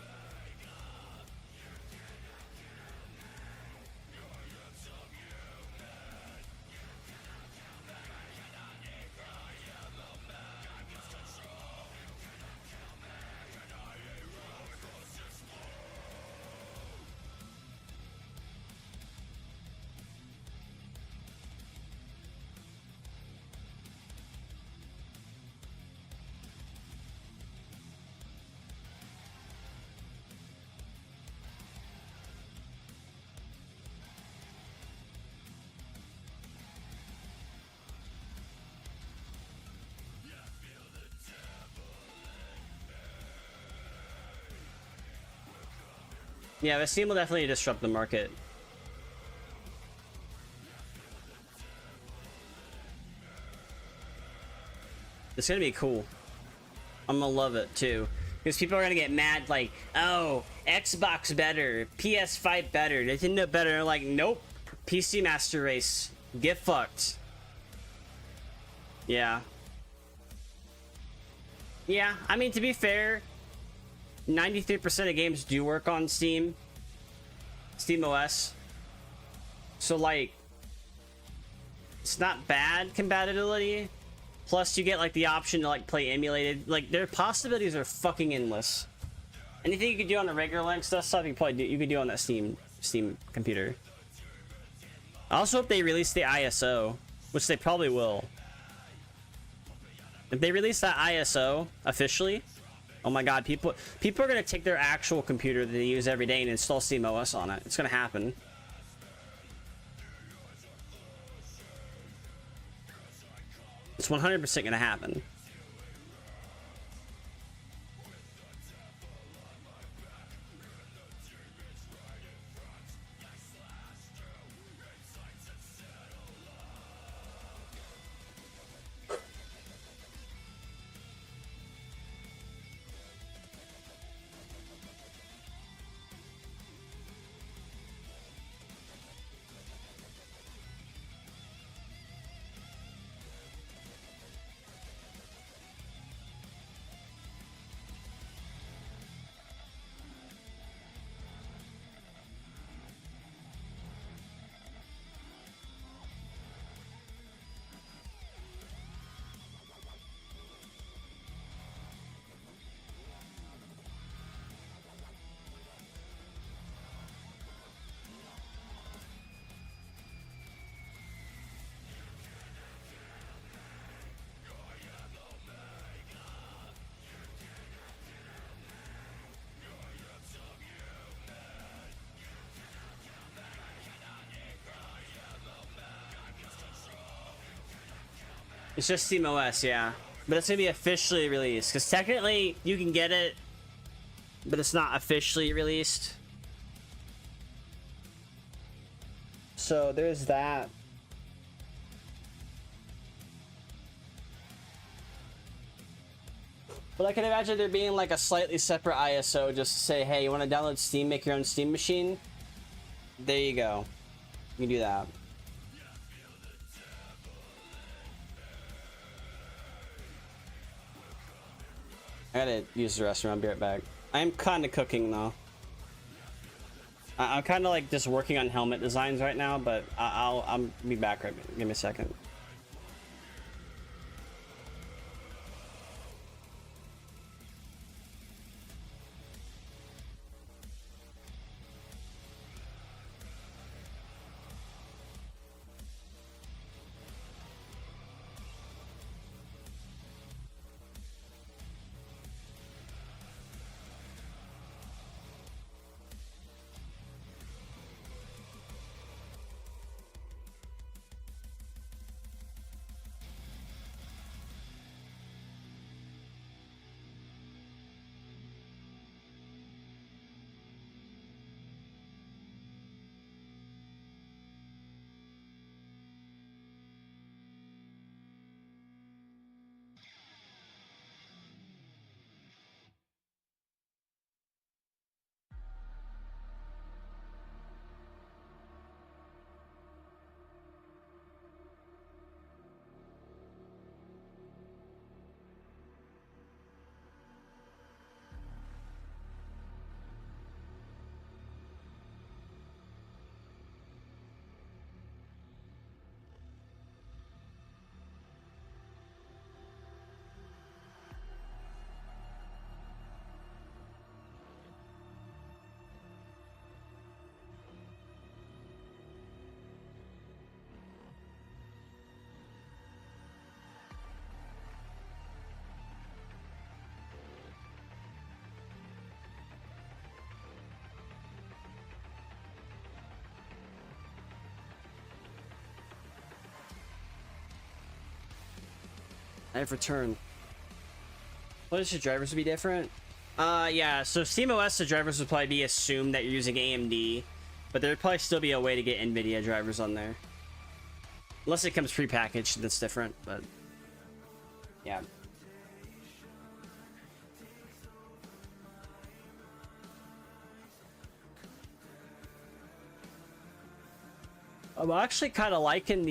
Yeah, but Steam will definitely disrupt the market. It's gonna be cool. I'm gonna love it too. Because people are gonna get mad like, oh, Xbox better, PS5 better, Nintendo better. And they're like, nope, PC Master Race. Get fucked. Yeah. Yeah, I mean, to be fair, 93% of games do work on Steam OS, so like it's not bad compatibility. Plus you get like the option to like play emulated. Like their possibilities are fucking endless. Anything you could do on the regular Linux, that's something you could do on that Steam computer. I also hope they release the ISO, which they probably will. If they release that ISO officially, oh my god, people are gonna take their actual computer that they use every day and install SteamOS on it. It's gonna happen. It's 100% gonna happen. It's just SteamOS, yeah. But it's gonna be officially released, because technically you can get it, but it's not officially released. So there's that. But I can imagine there being like a slightly separate ISO just to say, hey, you want to download Steam, make your own Steam machine? There you go. You can do that. I gotta use the restroom. I'll be right back. I am kind of cooking though. I'm kind of like just working on helmet designs right now, but I'll be back right. Give me a second. I've returned. What is your drivers would be different? Yeah, so SteamOS, the drivers would probably be assumed that you're using AMD, but there'd probably still be a way to get NVIDIA drivers on there. Unless it comes prepackaged, that's different, but yeah. I'm actually kind of liking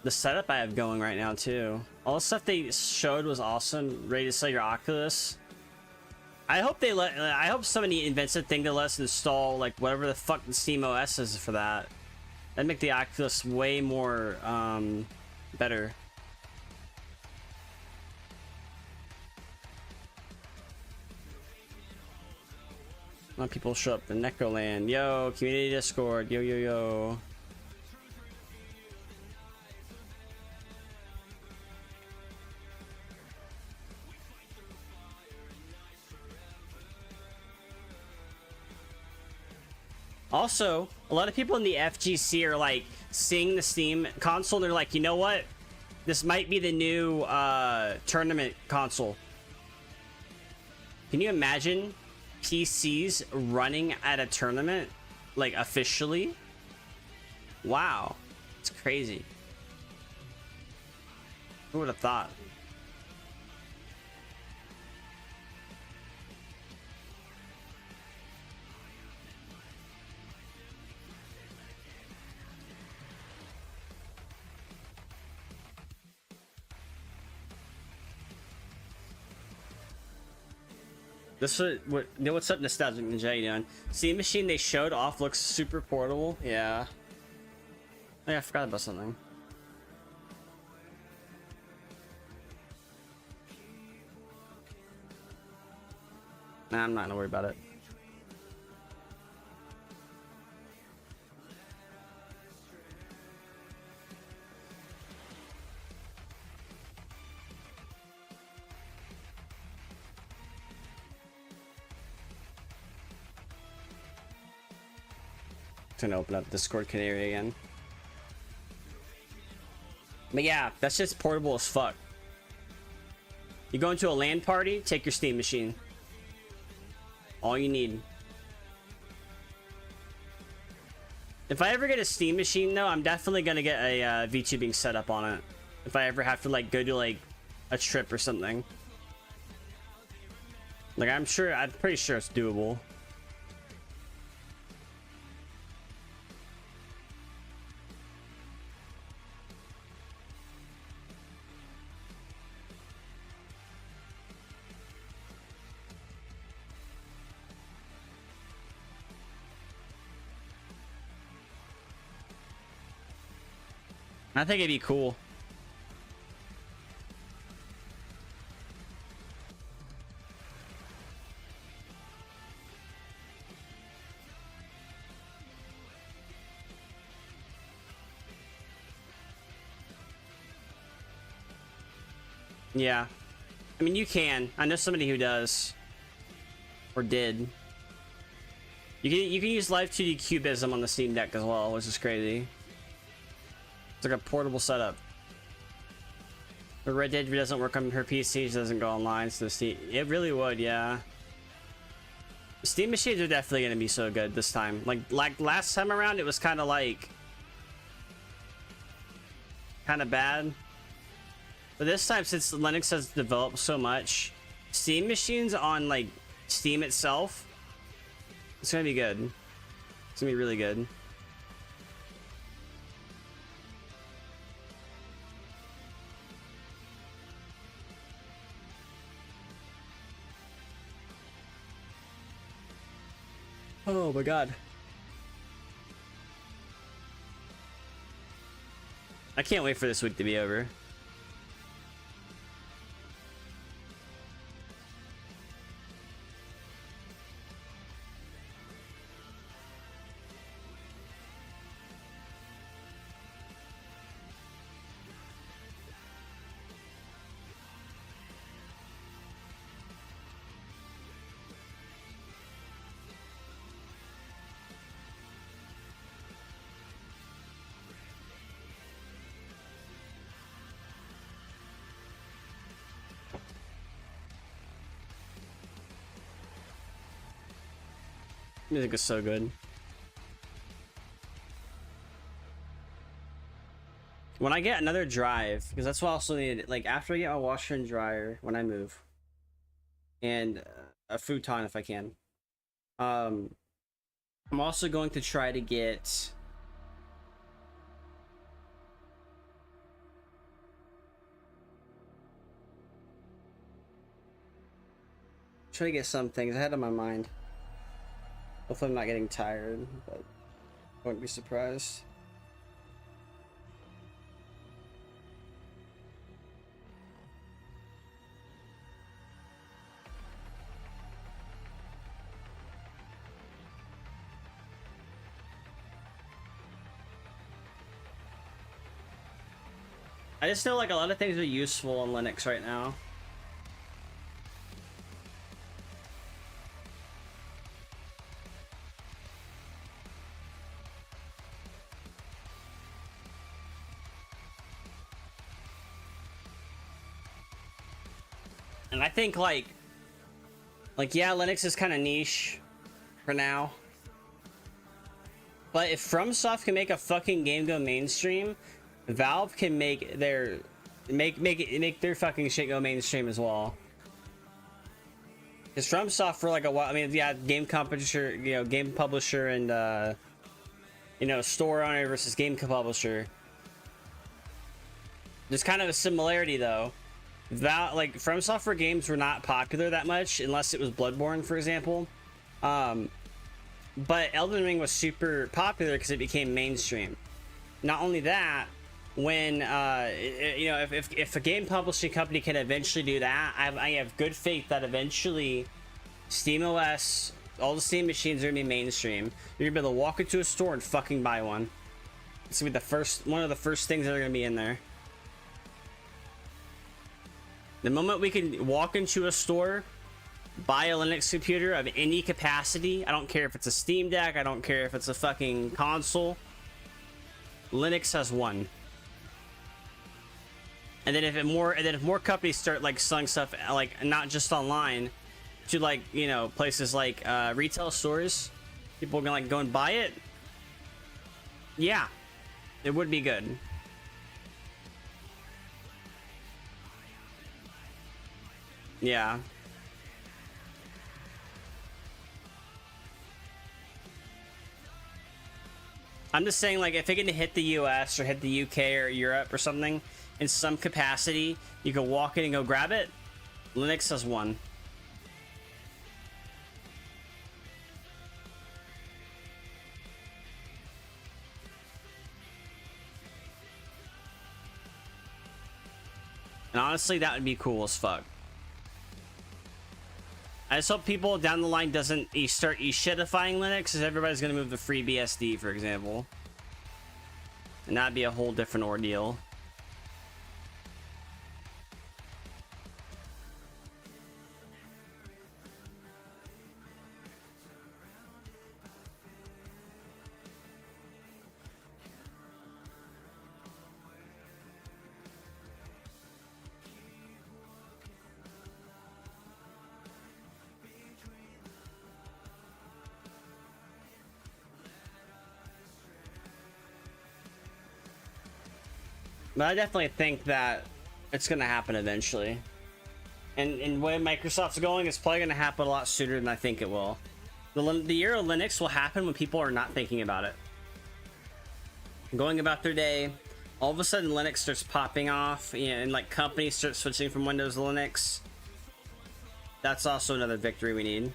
the setup I have going right now too. All the stuff they showed was awesome. Ready to sell your Oculus. I hope I hope somebody invents a thing to let us install like whatever the fuck the SteamOS is for that. That'd make the Oculus way more better. A lot of people show up in Necroland. Yo, community Discord. Yo, yo, yo. Also, a lot of people in the FGC are like seeing the Steam console and they're like, you know what? This might be the new tournament console. Can you imagine PCs running at a tournament? Like officially? Wow. It's crazy. Who would have thought? This is what, you know, what's up, Nostalgic Ninja? How you doing? Steam machine they showed off looks super portable. Yeah. Oh, yeah, I forgot about something. Nah, I'm not gonna worry about it. Gonna open up Discord Canary again. But yeah, that's just portable as fuck. You go into a LAN party, take your Steam machine. All you need. If I ever get a Steam machine though, I'm definitely gonna get a VTubing setup on it. If I ever have to like go to like a trip or something. Like I'm pretty sure it's doable. I think it'd be cool. Yeah. I mean, you can. I know somebody who does. Or did. You can use Live 2D Cubism on the Steam Deck as well, which is crazy. It's like a portable setup. But Red Dead doesn't work on her PC, it doesn't go online, so it really would, yeah. Steam machines are definitely gonna be so good this time. Like last time around, it was kind of like bad. But this time, since Linux has developed so much, Steam machines on like Steam itself, it's gonna be good. It's gonna be really good. Oh my god. I can't wait for this week to be over. Music is so good. When I get another drive, because that's what I also need, like after I get my washer and dryer when I move, and a futon if I can, I'm also going to try to get some things ahead of my mind. Hopefully I'm not getting tired, but I wouldn't be surprised. I just know like a lot of things are useful on Linux right now. And I think like yeah, Linux is kind of niche for now. But if FromSoft can make a fucking game go mainstream, Valve can make their fucking shit go mainstream as well. Because FromSoft for like a while, I mean, yeah, game publisher, game publisher, and store owner versus game publisher. There's kind of a similarity though. Like FromSoft for games were not popular that much unless it was Bloodborne, for example. But Elden Ring was super popular because it became mainstream. Not only that, when if a game publishing company can eventually do that, I have good faith that eventually SteamOS, all the Steam machines are gonna be mainstream. You're gonna be able to walk into a store and fucking buy one. It's gonna be one of the first things that are gonna be in there. The moment we can walk into a store, buy a Linux computer of any capacity, I don't care if it's a Steam Deck, I don't care if it's a fucking console, Linux has won. And then if more companies start like selling stuff like not just online to like, you know, places like retail stores, people are gonna like go and buy it. Yeah, it would be good. Yeah. I'm just saying, like, if it can hit the US or hit the UK or Europe or something in some capacity, you can walk in and go grab it. Linux has one. And honestly, that would be cool as fuck. I just hope people down the line doesn't start shitifying Linux, because everybody's going to move to FreeBSD, for example. And that'd be a whole different ordeal. But I definitely think that it's going to happen eventually. And the way Microsoft's going, it's probably going to happen a lot sooner than I think it will. The year of Linux will happen when people are not thinking about it. Going about their day, all of a sudden Linux starts popping off, you know, and like companies start switching from Windows to Linux. That's also another victory we need.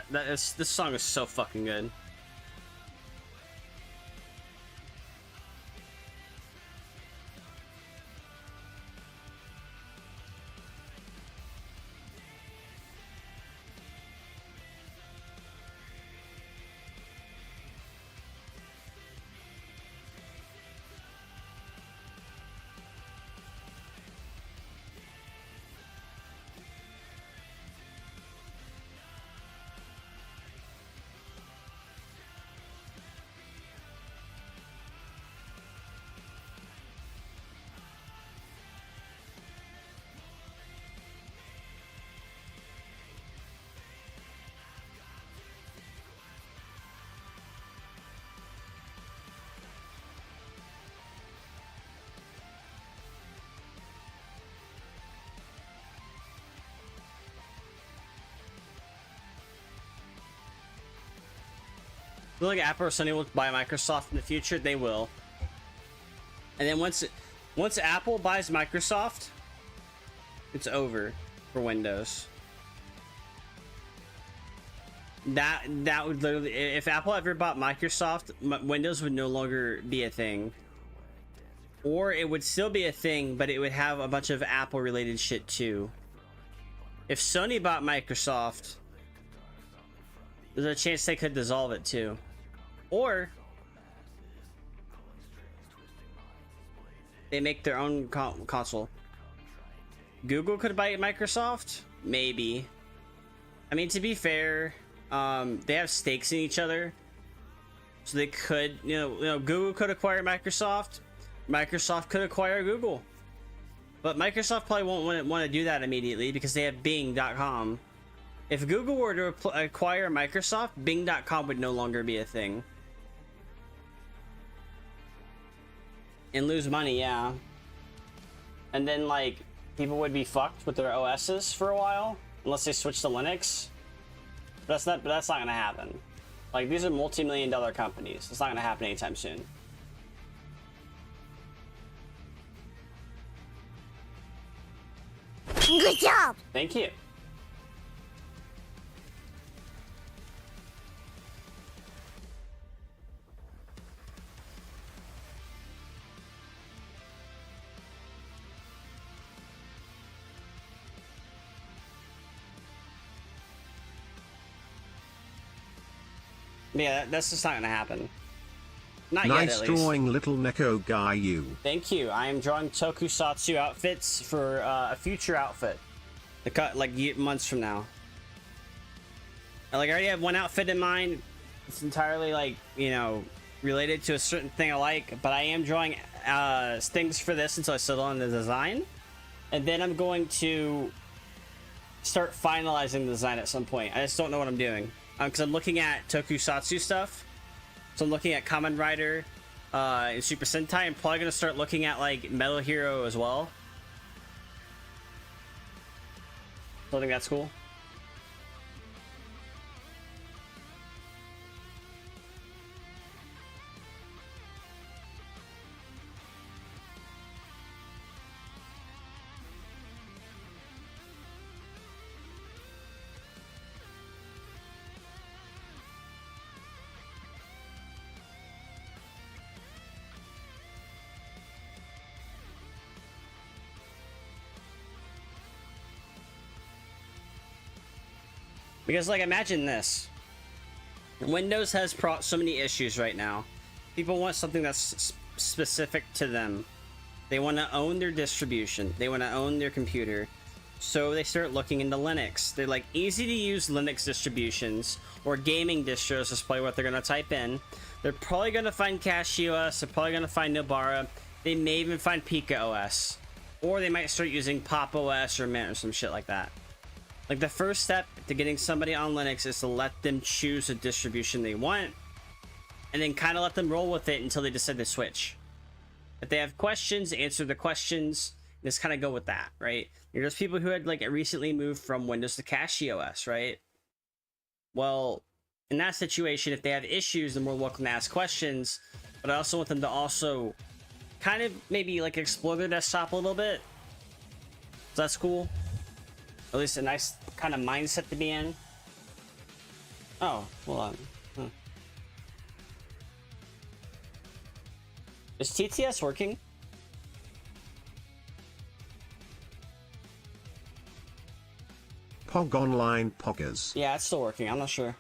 This song is so fucking good. Feel like Apple or Sony will buy Microsoft in the future. They will. And then once Apple buys Microsoft, it's over for Windows. That would literally, if Apple ever bought Microsoft, Windows would no longer be a thing. Or it would still be a thing, but it would have a bunch of Apple related shit too. If Sony bought Microsoft, there's a chance they could dissolve it too. Or they make their own console. Google could buy Microsoft? Maybe. I mean, to be fair, they have stakes in each other. So they could, you know, Google could acquire Microsoft. Microsoft could acquire Google. But Microsoft probably won't want to do that immediately because they have Bing.com. If Google were to acquire Microsoft, Bing.com would no longer be a thing. And lose money, yeah. And then, like, people would be fucked with their OSs for a while unless they switch to Linux. But that's not gonna happen. Like, these are multi-million-dollar companies. It's not gonna happen anytime soon. Good job! Thank you. Yeah, that's just not gonna happen. Not yet, Nice at least. drawing, little Neko guy you. Thank you. I am drawing tokusatsu outfits for a future outfit. The cut like months from now. I already have one outfit in mind. It's entirely like, you know, related to a certain thing I like, but I am drawing things for this until I settle on the design. And then I'm going to start finalizing the design at some point. I just don't know what I'm doing. Because I'm looking at tokusatsu stuff. So I'm looking at Kamen Rider and Super Sentai. I'm probably going to start looking at like Metal Hero as well. So I think that's cool. Because, like, imagine this. Windows has so many issues right now. People want something that's specific to them. They want to own their distribution. They want to own their computer. So they start looking into Linux. They're like, easy to use Linux distributions or gaming distros is probably what they're going to type in. They're probably going to find CachyOS. They're probably going to find Nobara. They may even find Pika OS. Or they might start using Pop OS or Mint or some shit like that. Like, the first step to getting somebody on Linux is to let them choose a distribution they want, and then kind of let them roll with it until they decide to switch. If they have questions, answer the questions, just kind of go with that, right? There's people who had, like, recently moved from Windows to CachyOS, right? Well, in that situation, if they have issues, then we're welcome to ask questions, but I also want them to also kind of maybe, like, explore their desktop a little bit. So that's cool. At least a nice kind of mindset to be in. Oh, hold on. Huh. Is TTS working? Pog Online Poggers. Yeah, it's still working. I'm not sure.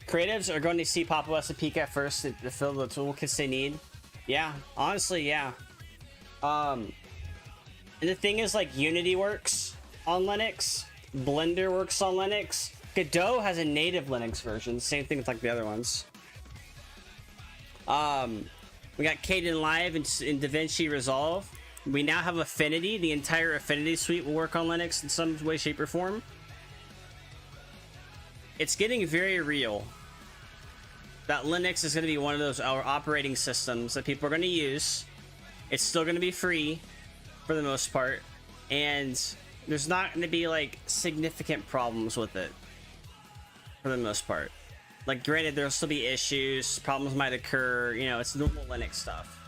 Creatives are going to see Pop OS and Pika first to fill the toolkits they need. Yeah, honestly, yeah. And the thing is, like, Unity works on Linux, Blender works on Linux, Godot has a native Linux version, same thing with like the other ones. We got Kden Live and DaVinci Resolve. We now have Affinity. The entire Affinity suite will work on Linux in some way, shape, or form. It's getting very real that Linux is going to be one of those operating systems that people are going to use. It's still going to be free for the most part, and there's not going to be like significant problems with it for the most part. Like, granted, there'll still be issues, problems might occur, you know, it's normal Linux stuff.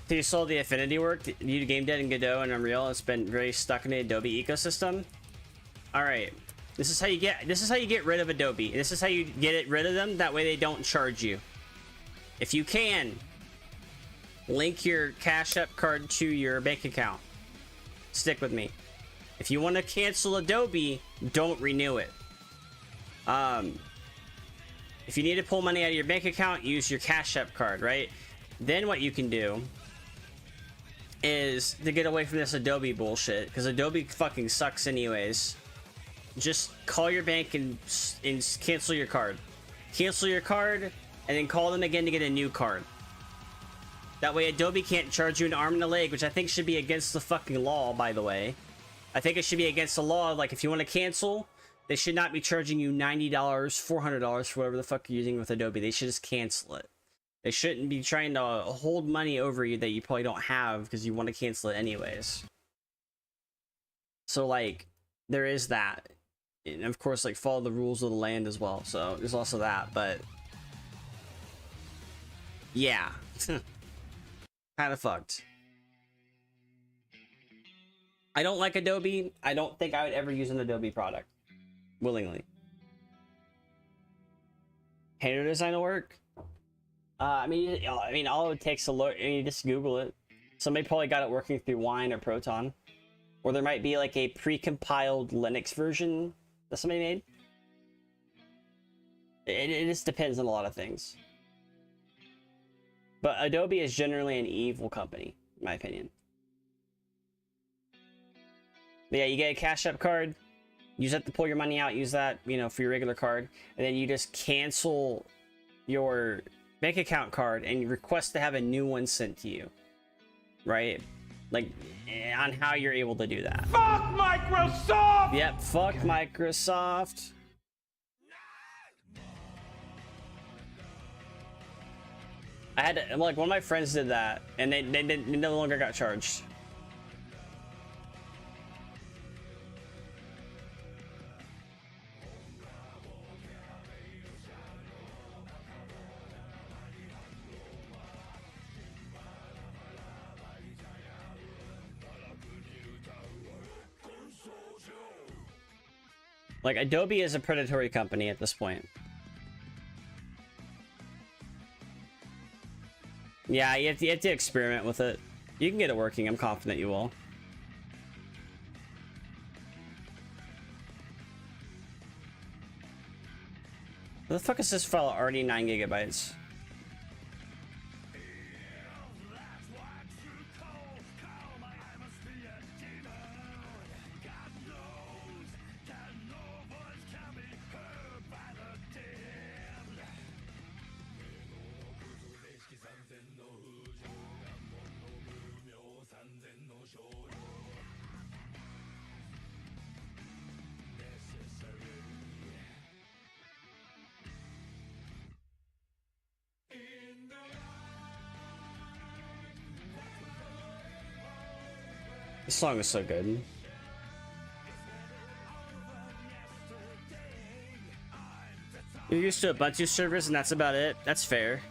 So you saw the Affinity work, you Game Dead and Godot and Unreal. It's been very stuck in the Adobe ecosystem. All right, this is how you get rid of Adobe. This is how you get rid of them. That way they don't charge you. If you can, link your Cash App card to your bank account. Stick with me. If you want to cancel Adobe, don't renew it. If you need to pull money out of your bank account, use your Cash App card, right? Then what you can do is to get away from this Adobe bullshit, because Adobe fucking sucks anyways. Just call your bank and cancel your card. Cancel your card, and then call them again to get a new card. That way Adobe can't charge you an arm and a leg, which I think should be against the fucking law, by the way. I think it should be against the law. Like, if you want to cancel, They should not be charging you $90, $400 for whatever the fuck you're using with Adobe. They should just cancel it. They shouldn't be trying to hold money over you that you probably don't have because you want to cancel it anyways. So like, there is that. And of course, like, follow the rules of the land as well. So there's also that, but yeah. Kind of fucked. I don't like Adobe. I don't think I would ever use an Adobe product willingly. Header design will work. I mean, all it takes to look, you just Google it. Somebody probably got it working through Wine or Proton, or there might be like a pre-compiled Linux version that somebody made. It just depends on a lot of things. But Adobe is generally an evil company, in my opinion. But yeah, you get a Cash App card, use that to pull your money out, use that, you know, for your regular card, and then you just cancel your bank account card and you request to have a new one sent to you. Right? Like, on how you're able to do that. Fuck Microsoft! Yep, fuck Microsoft. I had to, like, one of my friends did that, and they no longer got charged. Like, Adobe is a predatory company at this point. Yeah, you have to experiment with it. You can get it working. I'm confident you will. What the fuck is this file? Already 9 gigabytes. This song is so good. You're used to Ubuntu servers and that's about it. That's fair.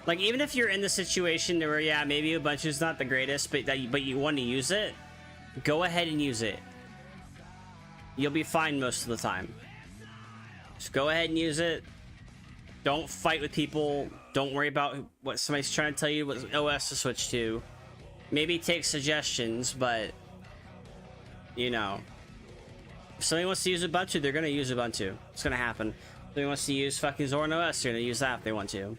Like, even if you're in the situation where, yeah, maybe Ubuntu's not the greatest, but you want to use it, go ahead and use it. You'll be fine most of the time. Just go ahead and use it. Don't fight with people. Don't worry about what somebody's trying to tell you what OS to switch to. Maybe take suggestions, but, you know, if somebody wants to use Ubuntu, they're going to use Ubuntu. It's going to happen. If somebody wants to use fucking Zorin OS, they're going to use that if they want to.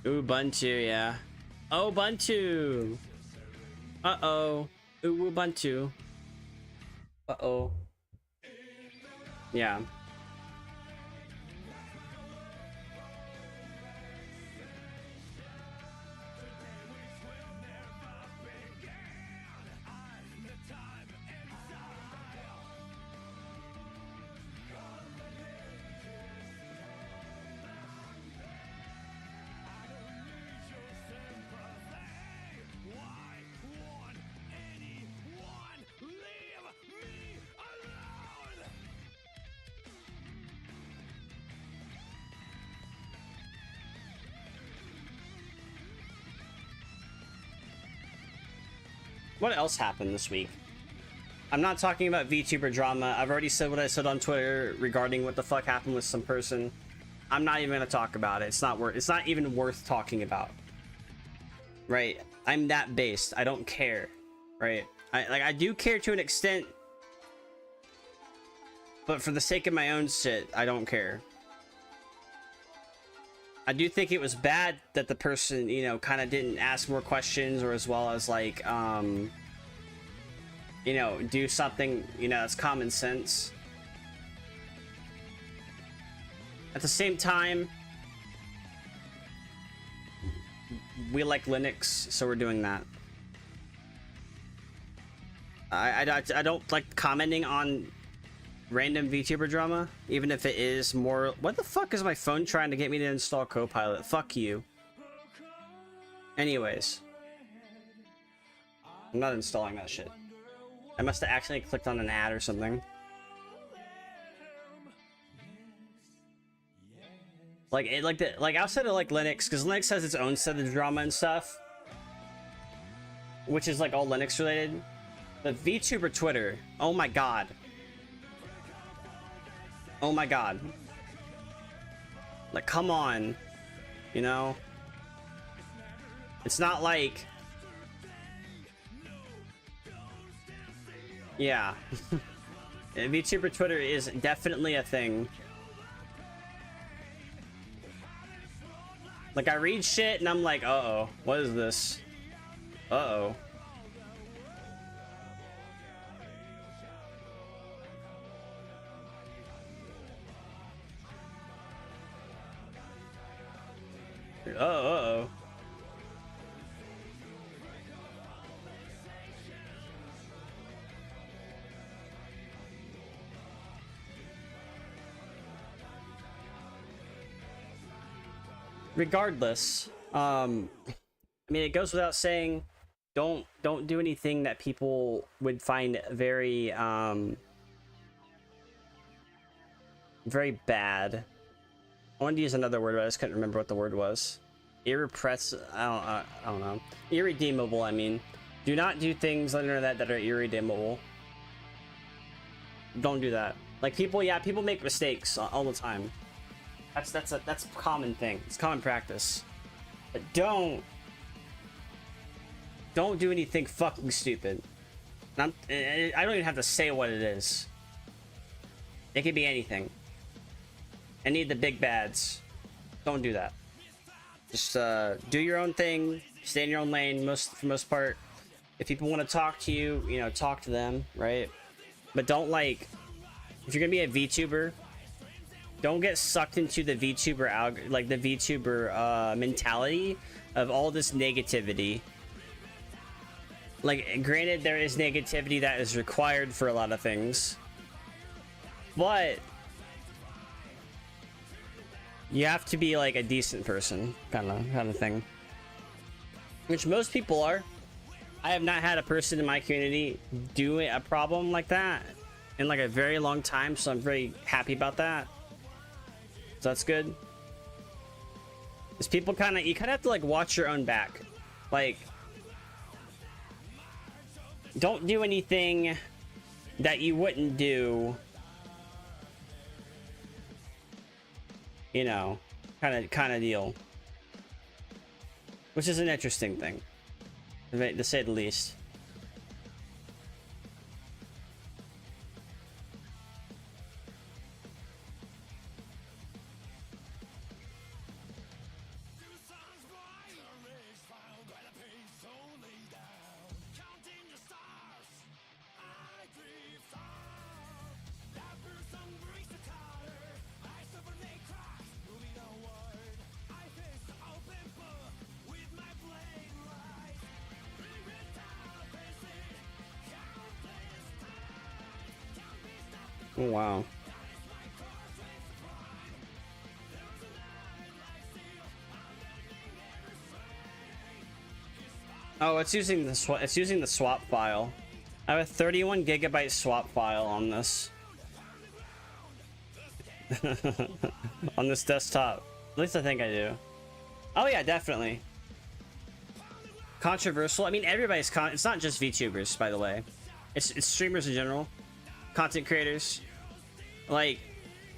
Ubuntu, yeah. Ubuntu. Uh-oh. Ubuntu. Uh-oh. Yeah. What else happened this week? I'm not talking about VTuber drama. I've already said what I said on Twitter regarding what the fuck happened with some person. I'm not even gonna talk about it. It's not even worth talking about. Right? I'm that based. I don't care. Right? I do care to an extent, but for the sake of my own shit, I don't care. I do think it was bad that the person, you know, kind of didn't ask more questions, or as well as like, you know, do something, you know, that's common sense. At the same time, we like Linux, so we're doing that. I don't like commenting on random VTuber drama, even if it is more. What the fuck is my phone trying to get me to install Copilot? Fuck you. Anyways, I'm not installing that shit. I must have accidentally clicked on an ad or something. Like outside of like Linux, because Linux has its own set of drama and stuff, which is like all Linux related. But VTuber Twitter, oh my god. Oh my god. Like, come on. You know? It's not like... Yeah. VTuber Twitter is definitely a thing. Like, I read shit and I'm like, uh-oh. What is this? Uh-oh. Uh-oh. Regardless, I mean, it goes without saying, don't do anything that people would find very very bad. I wanted to use another word, but I just couldn't remember what the word was. Irrepressible. I don't know. Irredeemable. I mean, do not do things on the internet that are irredeemable. Don't do that. Like, people, yeah, people make mistakes all the time. That's a common thing. It's common practice. But don't do anything fucking stupid. I don't even have to say what it is. It could be anything. Any of the big bads. Don't do that. Just do your own thing. Stay in your own lane. For most part. If people want to talk to you, you know, talk to them, right? But don't, like, if you're gonna be a VTuber, don't get sucked into the VTuber the VTuber mentality of all this negativity. Like, granted, there is negativity that is required for a lot of things, but you have to be like a decent person, kind of thing, which most people are. I have not had a person in my community do a problem like that in like a very long time, so I'm very happy about that. So that's good. Because people you kind of have to like watch your own back. Like, don't do anything that you wouldn't do, you know, kind of deal. Which is an interesting thing, to say the least. Oh, wow. Oh, it's using the swap file. I have a 31 gigabyte swap file on this. On this desktop. At least I think I do. Oh yeah, definitely. Controversial. I mean, everybody's it's not just VTubers, by the way. It's streamers in general. Content creators. Like,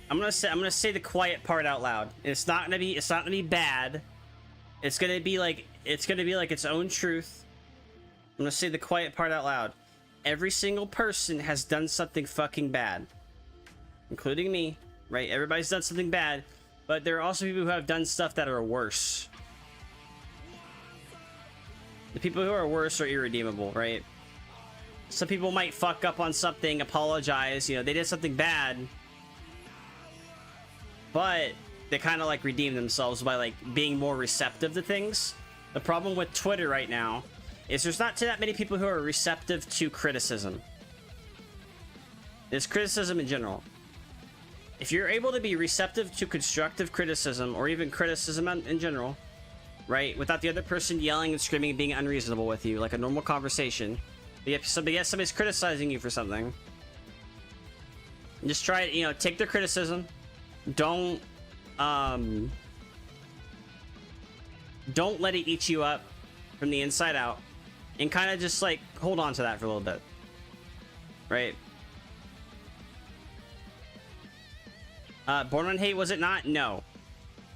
I'm gonna say the quiet part out loud. It's not gonna be bad. It's gonna be like its own truth. I'm gonna say the quiet part out loud. Every single person has done something fucking bad, including me, right? Everybody's done something bad, but there are also people who have done stuff that are worse. The people who are worse are irredeemable, right? Some people might fuck up on something, apologize, you know, they did something bad, but they kind of like redeem themselves by like being more receptive to things. The problem with Twitter right now is there's not that many people who are receptive to criticism. There's criticism in general. If you're able to be receptive to constructive criticism, or even criticism in general, right, without the other person yelling and screaming and being unreasonable with you, like a normal conversation, but somebody's criticizing you for something, just try it, you know, take their criticism. Don't let it eat you up from the inside out, and kind of just like hold on to that for a little bit, right? Born on Hate, was it not? No.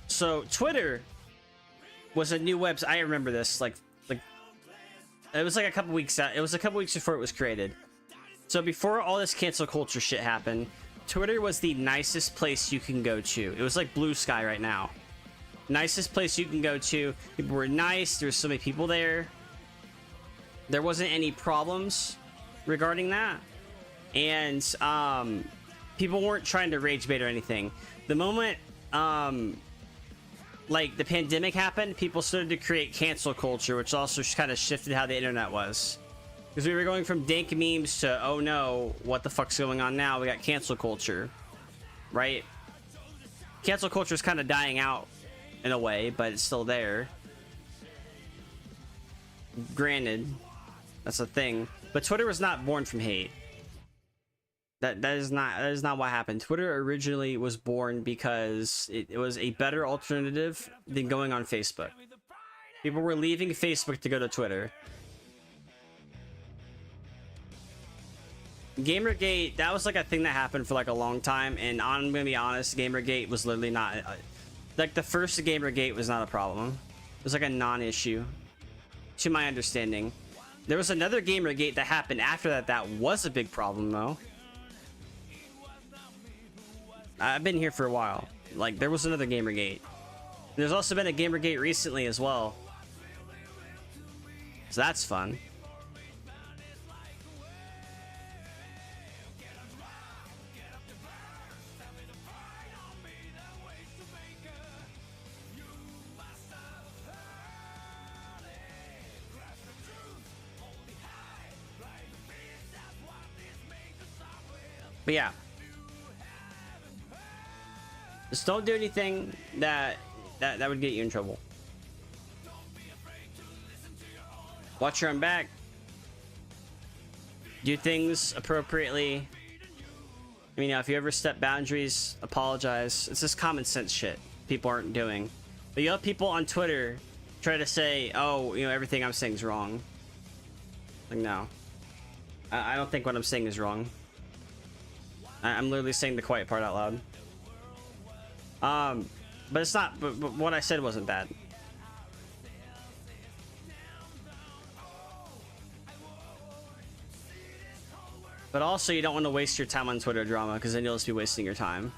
So Twitter was a new website. I remember this, like it was like a couple weeks out. It was a couple weeks before it was created. So before all this cancel culture shit happened, Twitter was the nicest place you can go to. It was like Blue Sky right now. Nicest place you can go to. People were nice. There were so many people there. There wasn't any problems regarding that. And people weren't trying to rage bait or anything. The moment like the pandemic happened, people started to create cancel culture, which also kind of shifted how the internet was. Because we were going from dank memes to, oh no, what the fuck's going on now? We got cancel culture, right? Cancel culture is kind of dying out in a way, but it's still there. Granted, that's a thing. But Twitter was not born from hate. That is not what happened. Twitter originally was born because it was a better alternative than going on Facebook. People were leaving Facebook to go to Twitter. Gamergate, that was like a thing that happened for like a long time, and I'm gonna be honest, Gamergate was literally not like the first Gamergate was not a problem. It was like a non-issue to my understanding. There was another Gamergate that happened after that was a big problem though. I've been here for a while. Like, there was another Gamergate. There's also been a Gamergate recently as well, so that's fun. But yeah, just don't do anything that would get you in trouble. Watch your own back. Do things appropriately. I mean, you know, if you ever step boundaries, apologize. It's just common sense shit people aren't doing. But you have people on Twitter try to say, oh, you know, everything I'm saying is wrong. Like, no. I don't think what I'm saying is wrong. I'm literally saying the quiet part out loud. But it's not, but what I said wasn't bad. But also, you don't want to waste your time on Twitter drama, because then you'll just be wasting your time.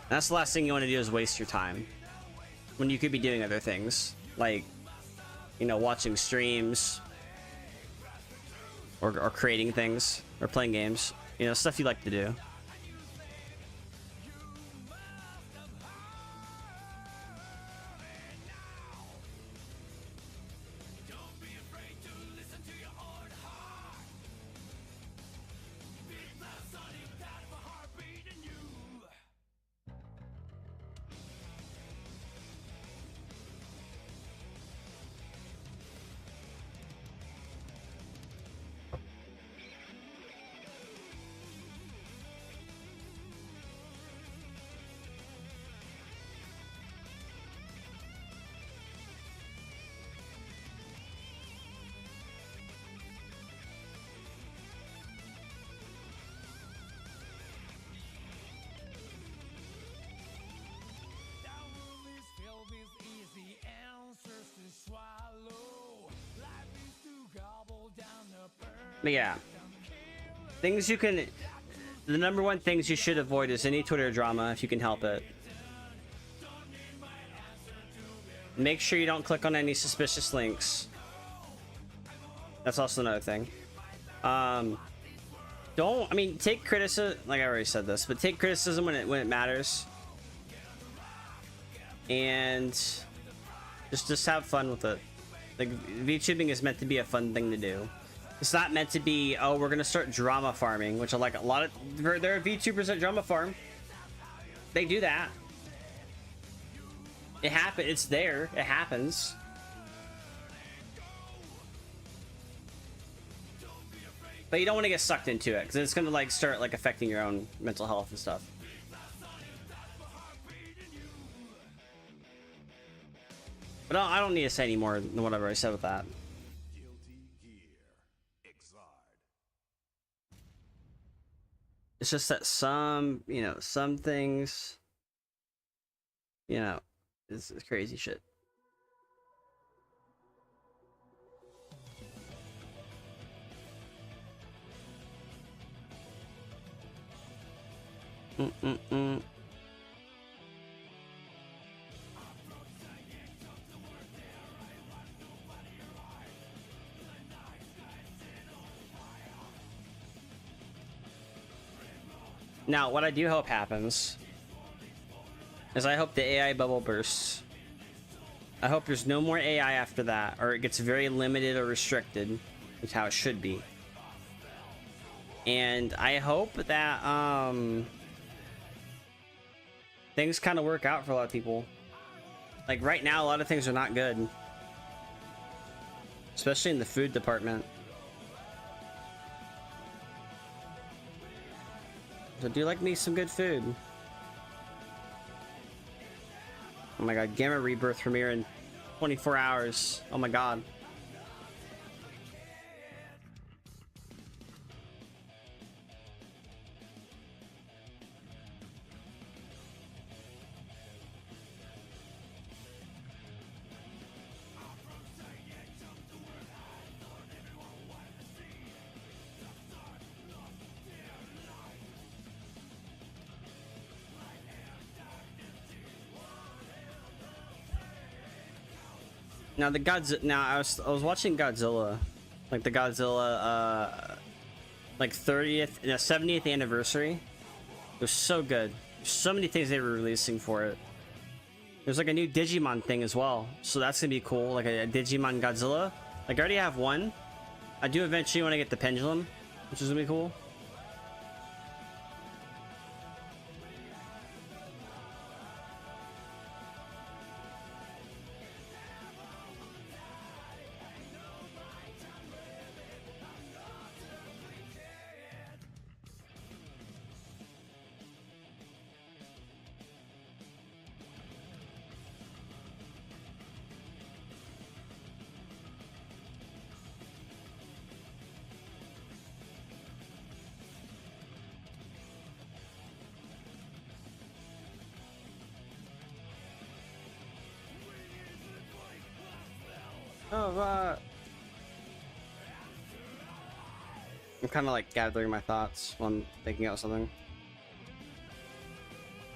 That's the last thing you want to do, is waste your time when you could be doing other things, like, you know, watching streams, or creating things, or playing games, you know, stuff you like to do. But yeah, things you can. The number one things you should avoid is any Twitter drama if you can help it. Make sure you don't click on any suspicious links. That's also another thing. Don't, I mean, take criticism, like I already said this, but take criticism when it matters. And just have fun with it. Like, VTubing is meant to be a fun thing to do. It's not meant to be, oh, we're gonna start drama farming, which I like a lot of. There are VTubers that drama farm. They do that. It happens. It's there. It happens. But you don't want to get sucked into it because it's gonna like start like affecting your own mental health and stuff. But I don't need to say any more than whatever I said with that. It's just that some, you know, some things, you know, is crazy shit. Now, what I do hope happens is I hope the AI bubble bursts. I hope there's no more AI after that, or it gets very limited or restricted, is how it should be. And I hope that things kind of work out for a lot of people. Like right now, a lot of things are not good, especially in the food department. So do like me some good food. Oh my god, Gamma Rebirth premiere in 24 hours. Oh my god. Now the Godzilla. Now I was watching Godzilla, like the Godzilla, like 30th, 70th anniversary. It was so good. There's so many things they were releasing for it. There's like a new Digimon thing as well, so that's gonna be cool. Like a Digimon Godzilla. Like I already have one. I do eventually want to get the pendulum, which is gonna be cool. I'm kind of like gathering my thoughts while I'm thinking out something.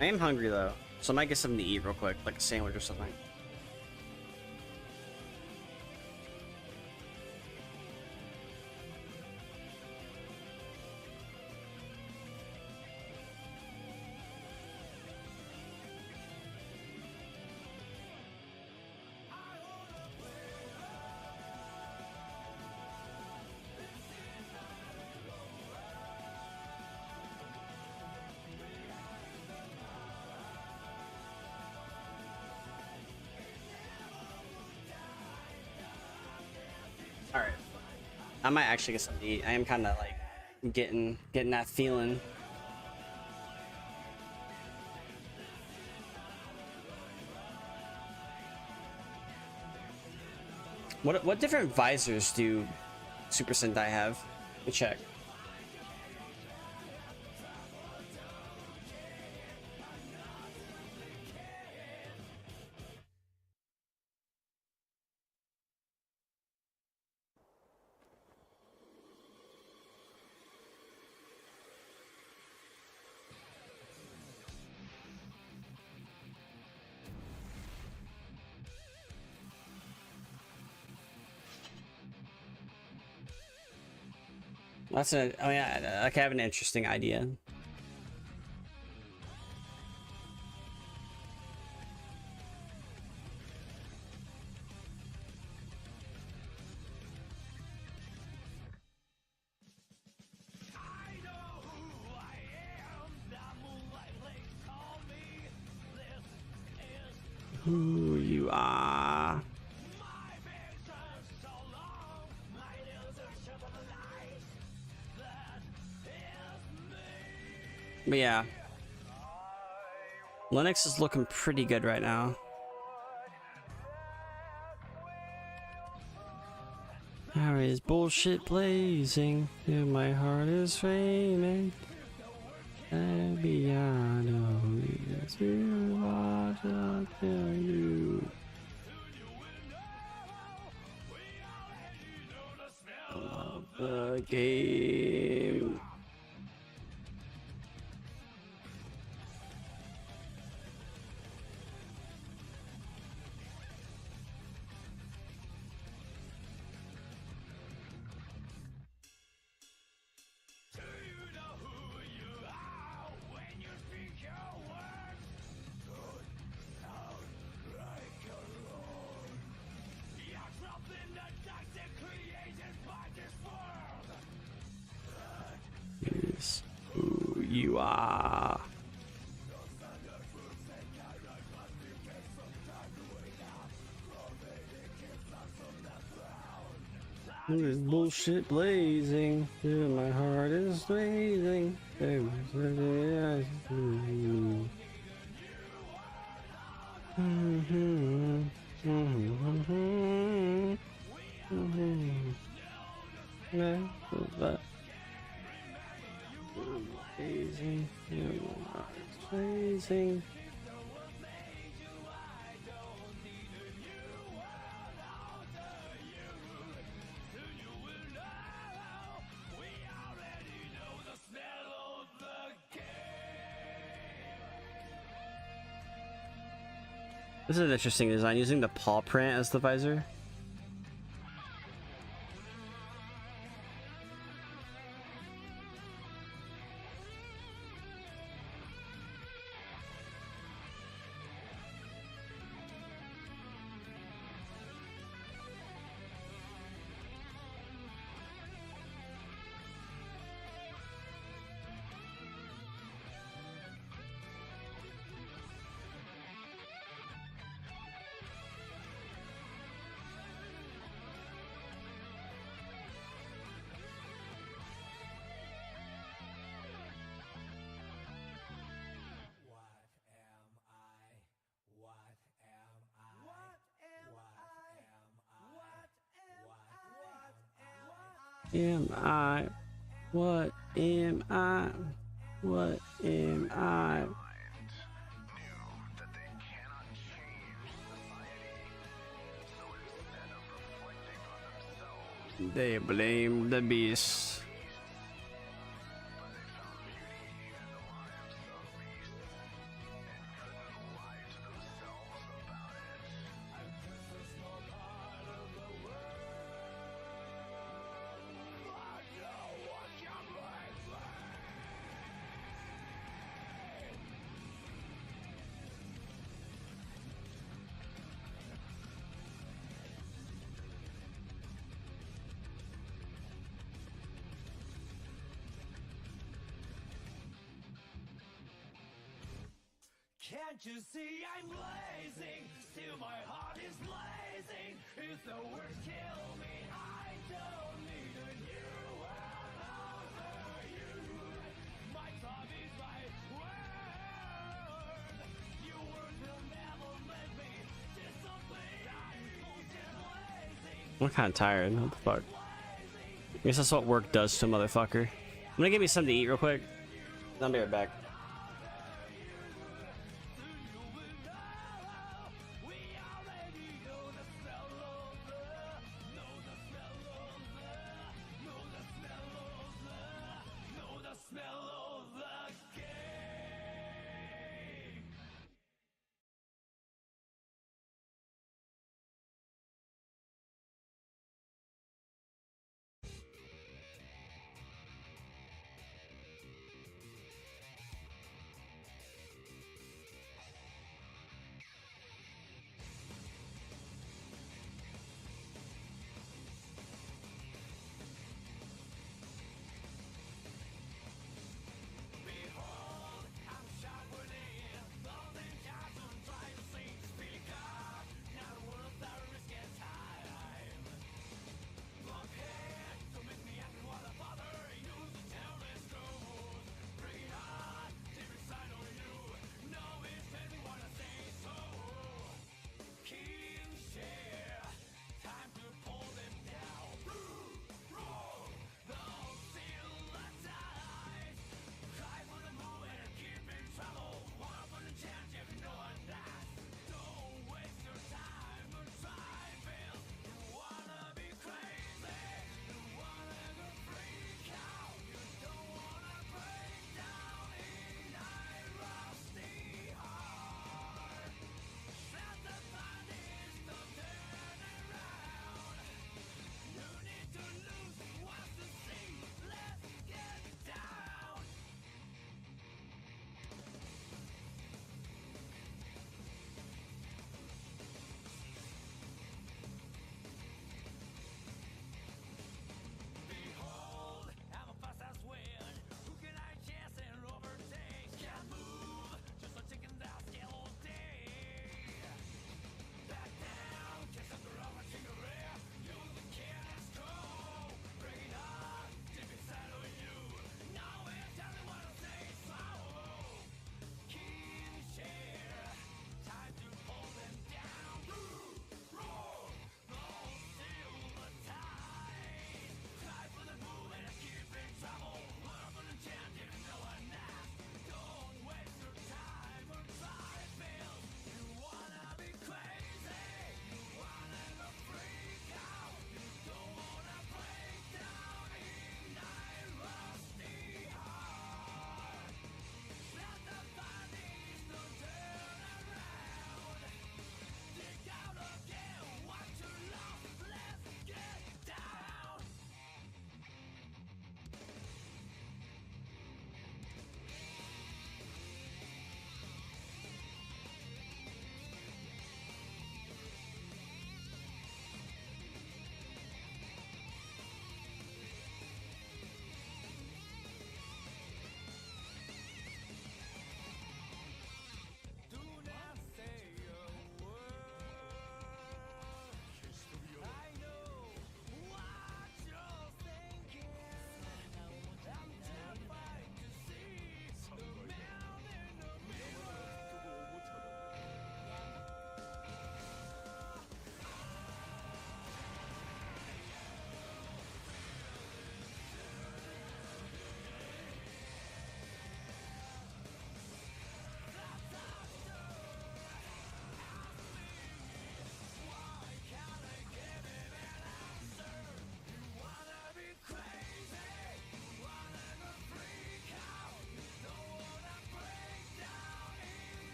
I am hungry though, so I might get something to eat real quick, like a sandwich or something. Alright. I might actually get something to eat. I am kind of like getting that feeling. What different visors do Super Sentai have? Let me check. That's a. I mean, I have an interesting idea. Who you are. But yeah, Linux is looking pretty good right now. How is bullshit blazing? Yeah, my heart is flaming. And beyond all to watch, I'll tell you. I love the game. Is who you are. There's bullshit blazing. Yeah, my heart is blazing. Blazing. Yeah, my heart is blazing. This is an interesting design, using the paw print as the visor. Am I? What am I? What am I? They blame the beast. Can't you see I'm blazing? Still my heart is blazing. If the words kill me, I don't need a new world over you. My tongue is my word. Your words will never let me disappear. I'm kind of tired. What the fuck? I guess that's what work does to a motherfucker. I'm gonna give me something to eat real quick. I'll be right back.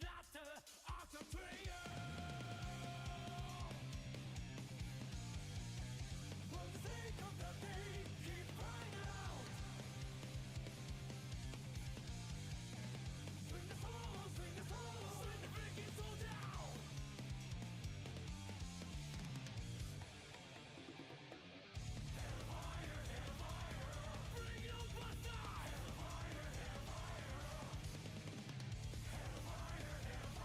not awesome to you. For the sake of the day, keep crying out. Swing the solo, swing the solo, swing the freaking soul down. Hellfire, hellfire, bring your buster. Hellfire, hellfire, hellfire, hellfire.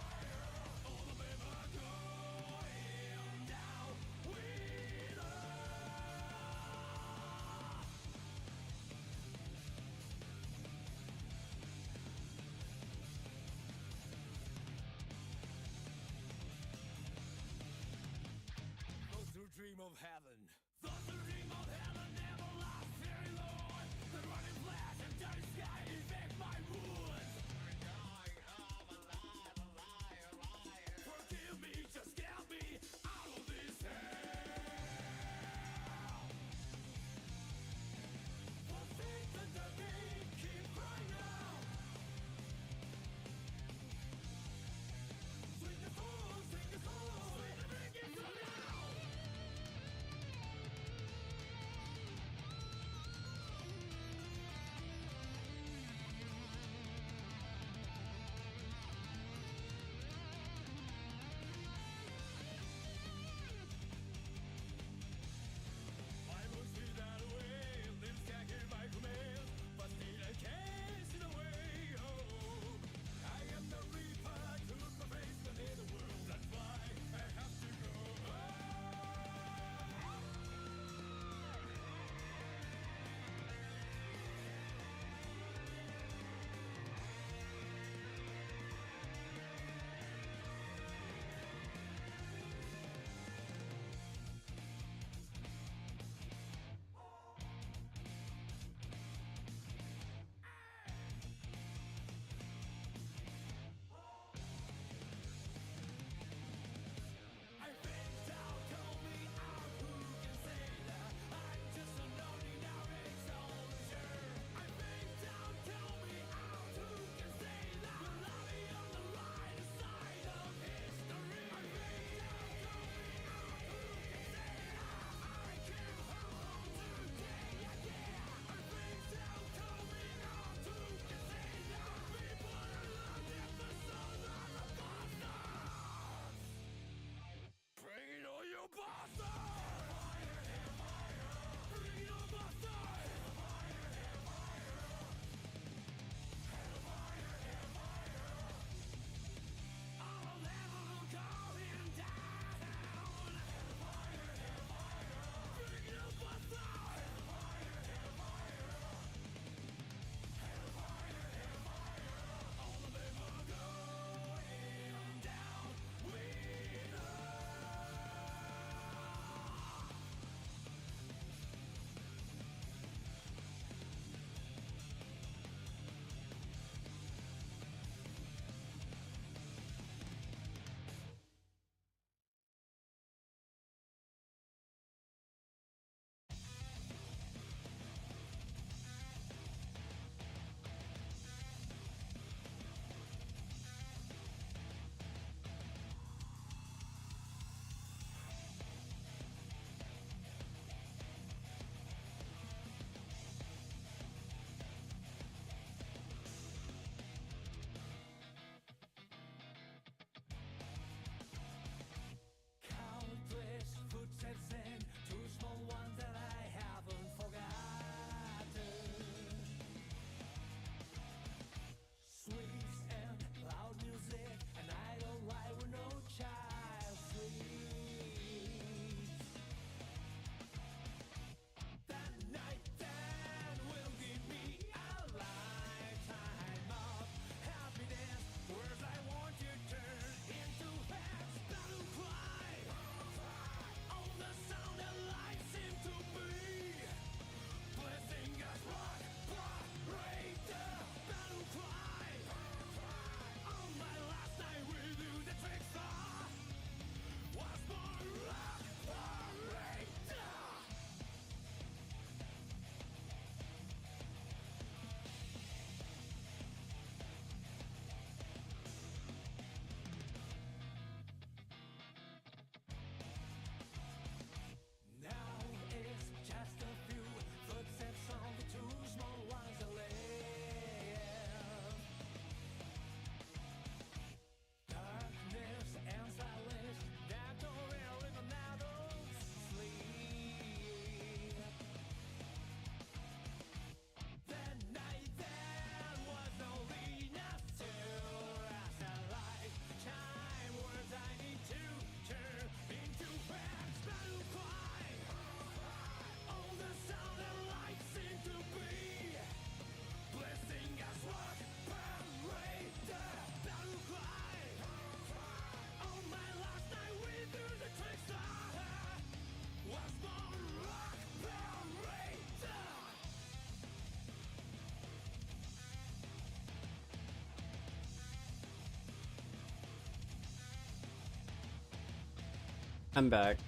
I'm back.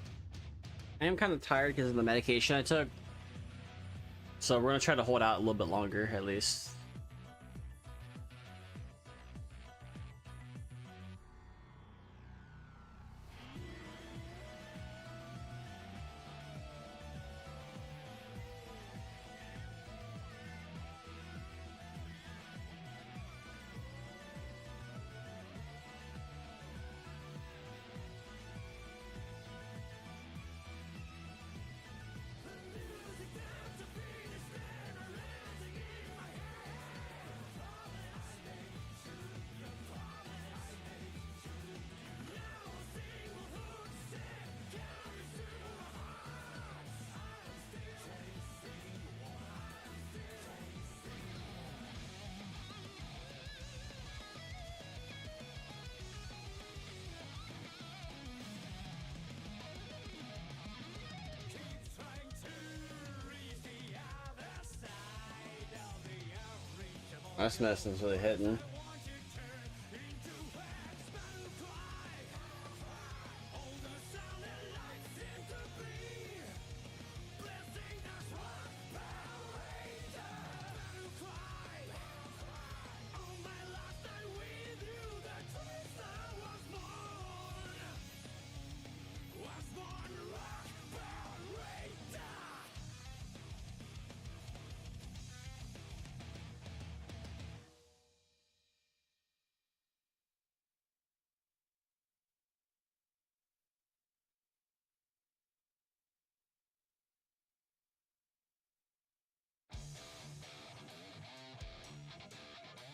I am kind of tired because of the medication I took. So we're gonna try to hold out a little bit longer at least. This medicine's really hitting.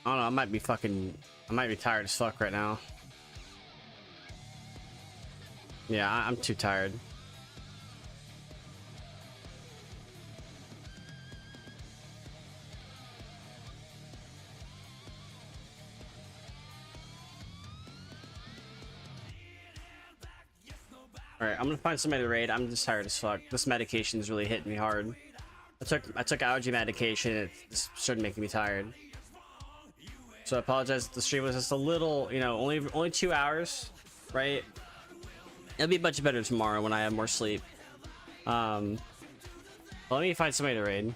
I don't know, I might be tired as fuck right now. Yeah, I'm too tired. Alright, I'm gonna find somebody to raid. I'm just tired as fuck. This medication is really hitting me hard. I took allergy medication. It just started making me tired. So I apologize if the stream was just a little, you know, only 2 hours, right? It'll be much better tomorrow when I have more sleep. Let me find somebody to raid.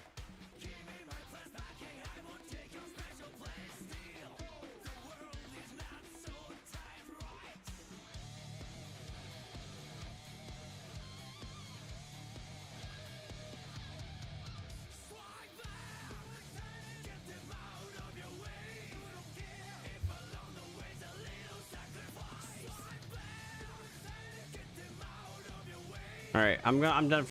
All right, I'm done.